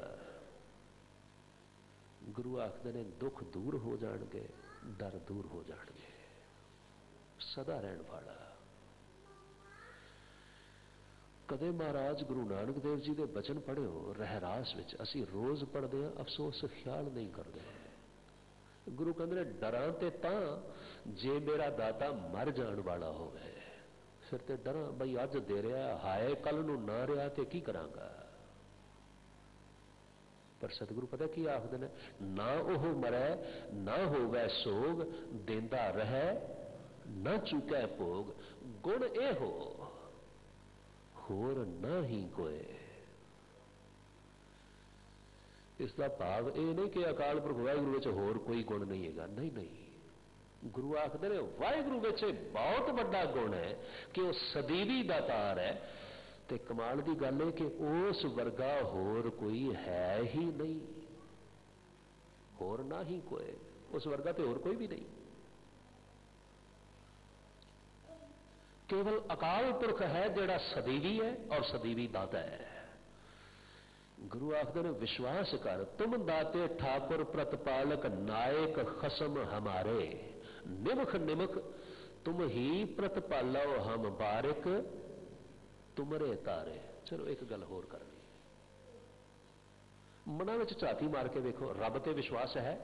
गुरु आखदे ने दुख दूर हो जाणगे, डर दूर हो जाणगे। सदा रहन वाला। कदे महाराज गुरु नानक देव जी के बचन पढ़ियो रहरास विच, असी रोज पढ़ते हैं, अफसोस ख्याल नहीं करते। गुरु कहते डरां ते तां जे मेरा दाता मर जाण वाला होवे, फिर ते डरां बई अज दे रहा हाय कल नूं ना रहा ते की करांगा। पर सतगुरु पता की आखदे ने, ना ओह मरै ना होवै सोग, देंदा रहै ना चुकै भोग। गुण ए होर ना ही कोई। इसका भाव यह नहीं कि अकाल पुरख वाहिगुरू विच होर कोई गुण नहीं है, नहीं नहीं। गुरु आखदे ने वाहिगुरू विच बहुत बड़ा गुण है कि वह सदीवी दातार है, ते कमाल की गल है कि उस वर्गा होर कोई है ही नहीं, होर ना ही कोई, उस वर्गा तो होर कोई भी नहीं। केवल अकाल पुरख है जिहड़ा सदीवी है और सदीवी दाता है। गुरु आखदे ने विश्वास कर, तुम दाते ठाकुर प्रतिपालक नायक खसम हमारे, निमख निमख तुम ही प्रतिपालो हम बारिक तुमरे तारे। चलो एक गल होर करनी, मना में झाती मार के देखो, रब ते विश्वास है?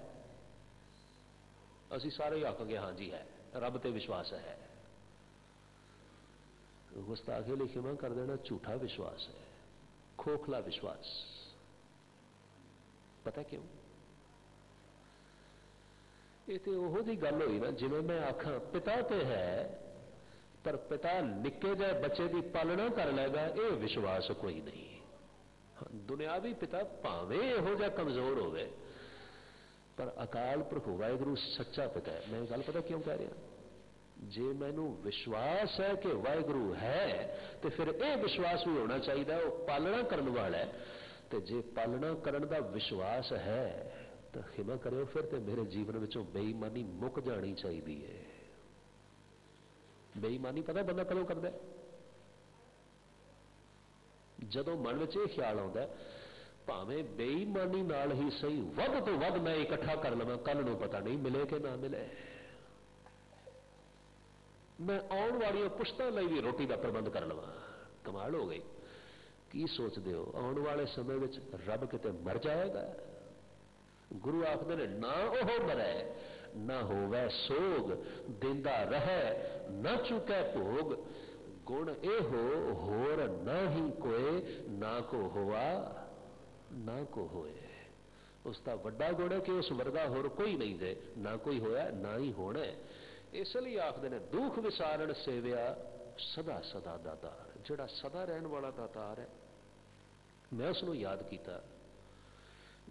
असी सारे आखांगे हाँ जी है, रब ते विश्वास है। गुस्ताखे लिखिमा कर देना, झूठा विश्वास है, खोखला विश्वास। पता क्यों? ये तो ओहो दी गल हुई ना, जिवें मैं आखां पिता ते है पर पिता निक्के जिहे बच्चे की पालना कर लेगा, ये विश्वास कोई नहीं। दुनियावी पिता भावें इहो जिहा कमजोर होवे, पर अकाल पुरख वाहिगुरू सच्चा पिता है। मैं गल पता क्यों कह रहा? जे मैनू विश्वास है कि वाहिगुरू है, तो फिर यह विश्वास भी होना चाहिए वो पालना करने वाला है। तो जे पालना करने का विश्वास है तो खिमा करो, फिर तो मेरे जीवन में बेईमानी मुक जानी चाहिए है। बेईमानी पता बंदा कदों करता है? जदों मन में यह ख्याल आता है भावें बेईमानी नाल ही सही वध तो वध मैं इकट्ठा कर लवां, कल नूं पता नहीं मिले कि ना मिले, मैं आने वाली पुश्तां लई भी रोटी का प्रबंध कर लवां। कमाल हो गई। की सोचते हो आने वाले समय में रब किते मर जाएगा? गुरु आखदे ने ना ओह मरै ना होवै सोग, देंदा रहे ना चुकै भोग। गुण ए होर ना ही कोई, ना को होआ ना को होए। उसका वड्डा गुण है कि उस वर्गा होर कोई नहीं जे, ना कोई होया ना ही होना है। इसलिए आखते ने दुख विसारण सेविया सदा सदा दातार, जिहड़ा सदा रहने वाला दातार है, मैं उसनों याद किया।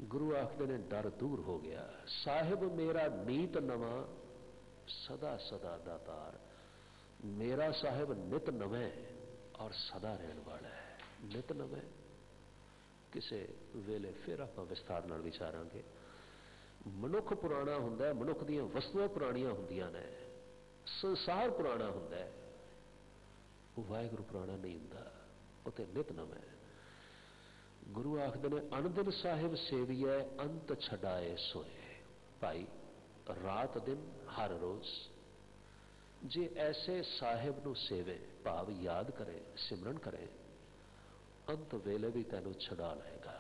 गुरु आखते ने डर दूर हो गया। साहिब मेरा नीत नवा सदा सदा दातार, मेरा साहिब नित नवे और सदा रहने वाला है। नित नवे किसे वेले फिर आप विस्तार नाल विचारांगे। मनुख पुराना हुंदा है, मनुख दी वस्तुआं पुरानियां हुंदियां ने, संसार पुराना हुंदा है, वाहिगुरु पुराना नहीं हुंदा, उते नित नवा है। गुरु आखदे ने अनदिन साहिब सेविए अंत छड़ाए सोए। भाई रात दिन हर रोज जे ऐसे साहिब नूं सेवे, भाव याद करे, सिमरन करे, अंत वेले भी तेनू छड़ा लेगा,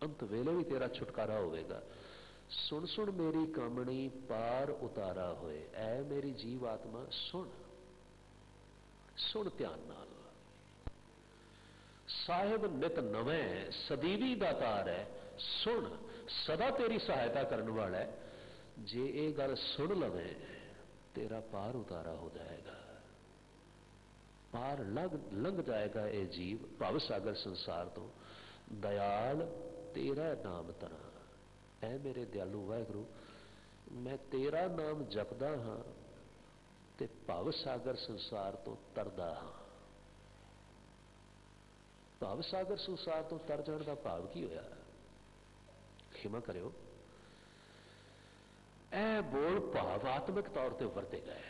अंत वेले भी तेरा छुटकारा होगा। सुन सुन मेरी कामणी पार उतारा होए। ऐ मेरी जीव आत्मा सुन, सुन ध्यान नाल। साहिब नित नवे सदीवी दातार है, सुन सदा तेरी सहायता करने वाला है। जे ये गल सुन लवे तेरा पार उतारा हो जाएगा, पार लंघ जाएगा ये जीव भव सागर संसार तो। दयाल तेरा नाम तना, ऐ मेरे दयालु वाहिगुरु मैं तेरा नाम जपदा हाँ ते भव सागर संसार तो तरदा हाँ। भव सागर संसार तो तर जाने का भाव की होया? खिमा करियो, ऐ बोल भावात्मक तौर पर वरते गए।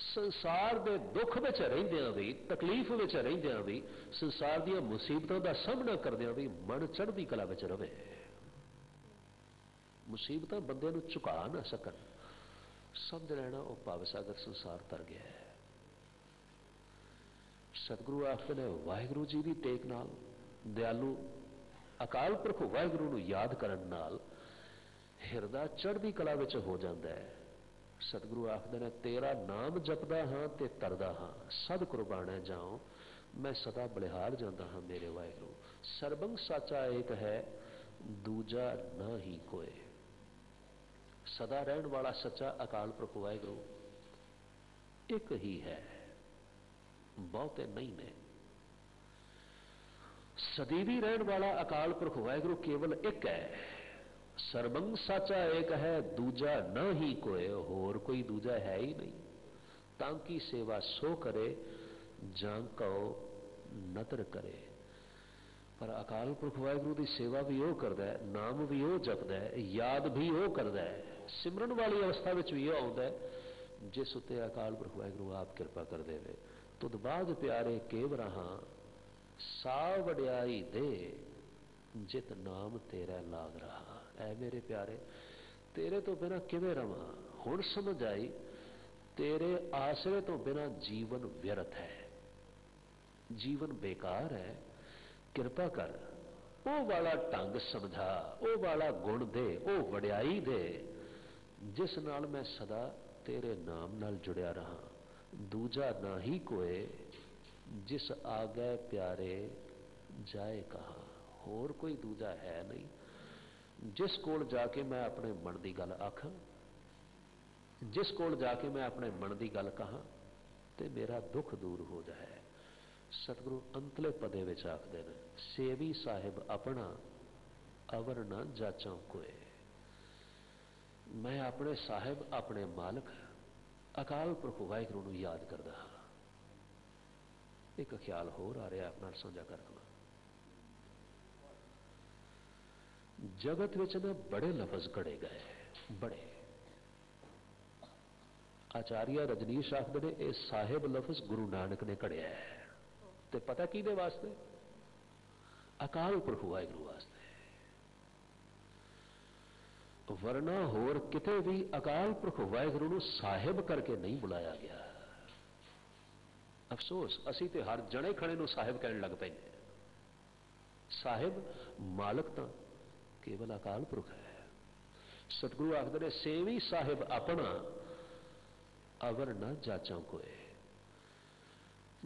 संसार के दुख में रहिंदियां भी, तकलीफ में रहिंदियां भी, संसार दी मुसीबतों का सामना करदियां भी मन चढ़दी कला में रहे। मुसीबत बंदे नूं झुका ना सकन, समझ लेना वह भावसागर संसार तर गया है। सतगुरु आखते ने वाहिगुरु जी की टेक नाल, दयालु अकाल पुरख वाहिगुरु नूं याद करन नाल हिरदा चढ़दी कला विच हो जाता है। सतगुरु आखदे ने तेरा नाम जपदा हाँ ते तरदा हाँ, सद कुर्बाने जाऊं मैं सदा बलिहार जाता हाँ मेरे वाहिगुरु। सर्बंग साचा एक है दूजा ना ही कोई। सदा रहने वाला सच्चा अकाल पुरख वाहिगुरु एक ही है, बहुते नहीं ने। सदीवी रहने वाला अकाल पुरख वाहिगुरु केवल एक है। सर्वंग साचा एक है दूजा न ही कोई, होर कोई दूजा है ही नहीं। तांकी सेवा सो करे जां कहो नतर करे। पर अकाल पुरख वाहिगुरु की सेवा भी वो करता है, नाम भी वो जपदा है, याद भी वो करता है, सिमरन वाली अवस्था में भी वो आता है जिस उत्ते अकाल पुरख वाहिगुरु आप कृपा कर देवे। तुद बाद प्यारे केव रहा सा वड्याई दे जित नाम तेरा लाग रहा। ऐ मेरे प्यारे तेरे तो बिना किवें रवां, हुण समझ आई तेरे आसरे तो बिना जीवन व्यर्थ है, जीवन बेकार है। कृपा कर वो वाला ढंग समझा, वो वाला गुण दे, वो वड्याई दे जिस नाल मैं सदा तेरे नाम नाल जुड़िया रहा। दूजा ना ही कोई जिस आगे प्यारे जाए कहा। होर कोई दूजा है नहीं जिस कोल जाके मैं अपने मन की गल आखां, जिस कोल जाके मैं अपने मन की गल कहां ते मेरा दुख दूर हो जाए। सतगुरु अंतले पदे विच आखदे ने सेवी साहिब अपना अवर न जाचां कोई। मैं अपने साहिब अपने मालक अकाल पुरख वाहिगुरु नूं याद करदा हां। एक ख्याल होर आ रहा अपना साझा करना। जगत विच ना बड़े लफज घड़े गए, बड़े। आचार्य रजनीश आखदे ने यह साहिब लफज गुरु नानक ने घड़िया है। ते पता किहदे वास्ते? अकाल पुरख वाहिगुरू वास्ते। वरना होर किते भी अकाल पुरख वाहिगुरू नूं साहिब करके नहीं बुलाया गया। अफसोस असी ते हर जने खड़े नूं साहिब कहण लग पैंदे। साहिब मालक तां केवल अकाल पुरख है। सतगुरु आखदे ने सेवी साहिब अपना अवर न जाचां कोई।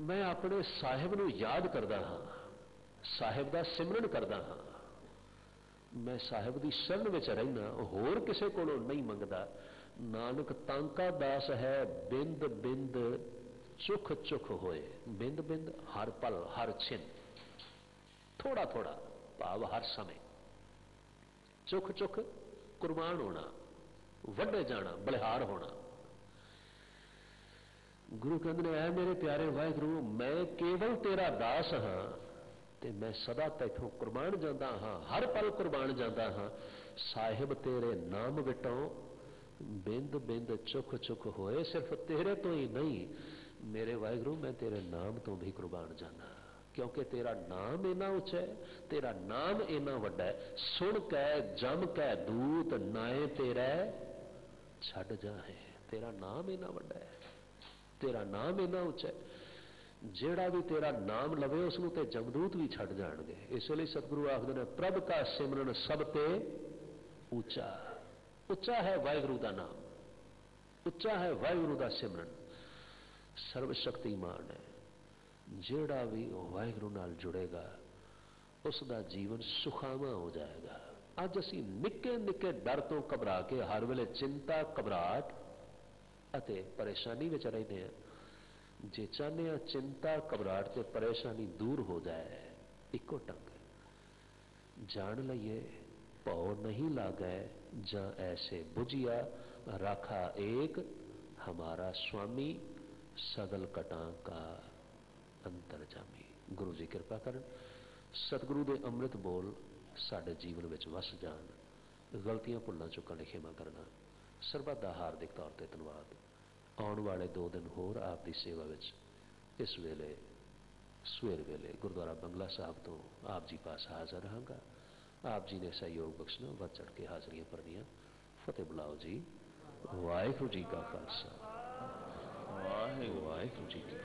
मैं अपने साहिब नूं याद करदा हां, साहिब का सिमरन करदा हाँ, मैं साहिब की शरण में रहना, होर किसी को नहीं मंगता। नानक तांका दास है बिंद बिंद चुख चुख होए। बिंद बिंद हर पल हर छिन, थोड़ा थोड़ा भाव हर समय। चुख चुख कुर्बान होना, वड्डे जाना, बलिहार होना। गुरु कहते ने ऐ मेरे प्यारे वाहिगुरु, मैं केवल तेरा दास हाँ ते मैं सदा तैथों कुर्बान जाता हाँ, हर पल कुर्बान जाता हाँ। साहिब तेरे नाम विटों बिंद बिंद चुख चुख होए। सिर्फ तेरे तो ही नहीं मेरे वाहिगुरु, मैं तेरे नाम तो भी कुर्बान जाना, क्योंकि तेरा नाम इना उच्चा है, तेरा नाम इना वड्डा है। सुन कै जम कै दूत नाए तेरा छड़ जाए। तेरा नाम इना वड्डा है, तेरा नाम इना उच्चा है, जेड़ा भी तेरा नाम लवे उसनूं ते जमदूत भी छड़ जाणगे। इसलिए सतगुरु आखदे ने प्रभ का सिमरन सब ते ऊंचा। उच्चा है वाहिगुरु का नाम, उच्चा है वाहिगुरु का सिमरन। सर्वशक्तिमान है, जेड़ा भी वाहिगुरु नाल जुड़ेगा उसका जीवन सुखावा हो जाएगा। अज असी निक्के निक्के डर तो घबरा के हर वेले चिंता घबराहट अते परेशानी में रहते हैं। जे चाहते चिंता घबराहट ते परेशानी दूर हो जाए, इको ढंग जान लइए भौ नहीं लागै जा ऐसे बुझिया, राखा एक हमारा स्वामी सगल कटां का अंतरजामी। गुरु जी कृपा करन, सतगुरु दे अमृत बोल साडे जीवन विच वस जान। गलतियां भुल्लां चुकां दी खिमा करना। सरबत दा हार्दिक तौर ते धन्नवाद। आउण वाले 2 दिन होर आप दी सेवा विच इस वेले सवेर वेले गुरुद्वारा बंगला साहब तो आप जी पास हाजिर रहांगा। आप जी ने सहयोग बख्शना, वध चढ़ के हाजरियां भरनियां। फतेह बुलाओ जी। वाहिगुरू जी का खालसा, वाहिगुरू जी की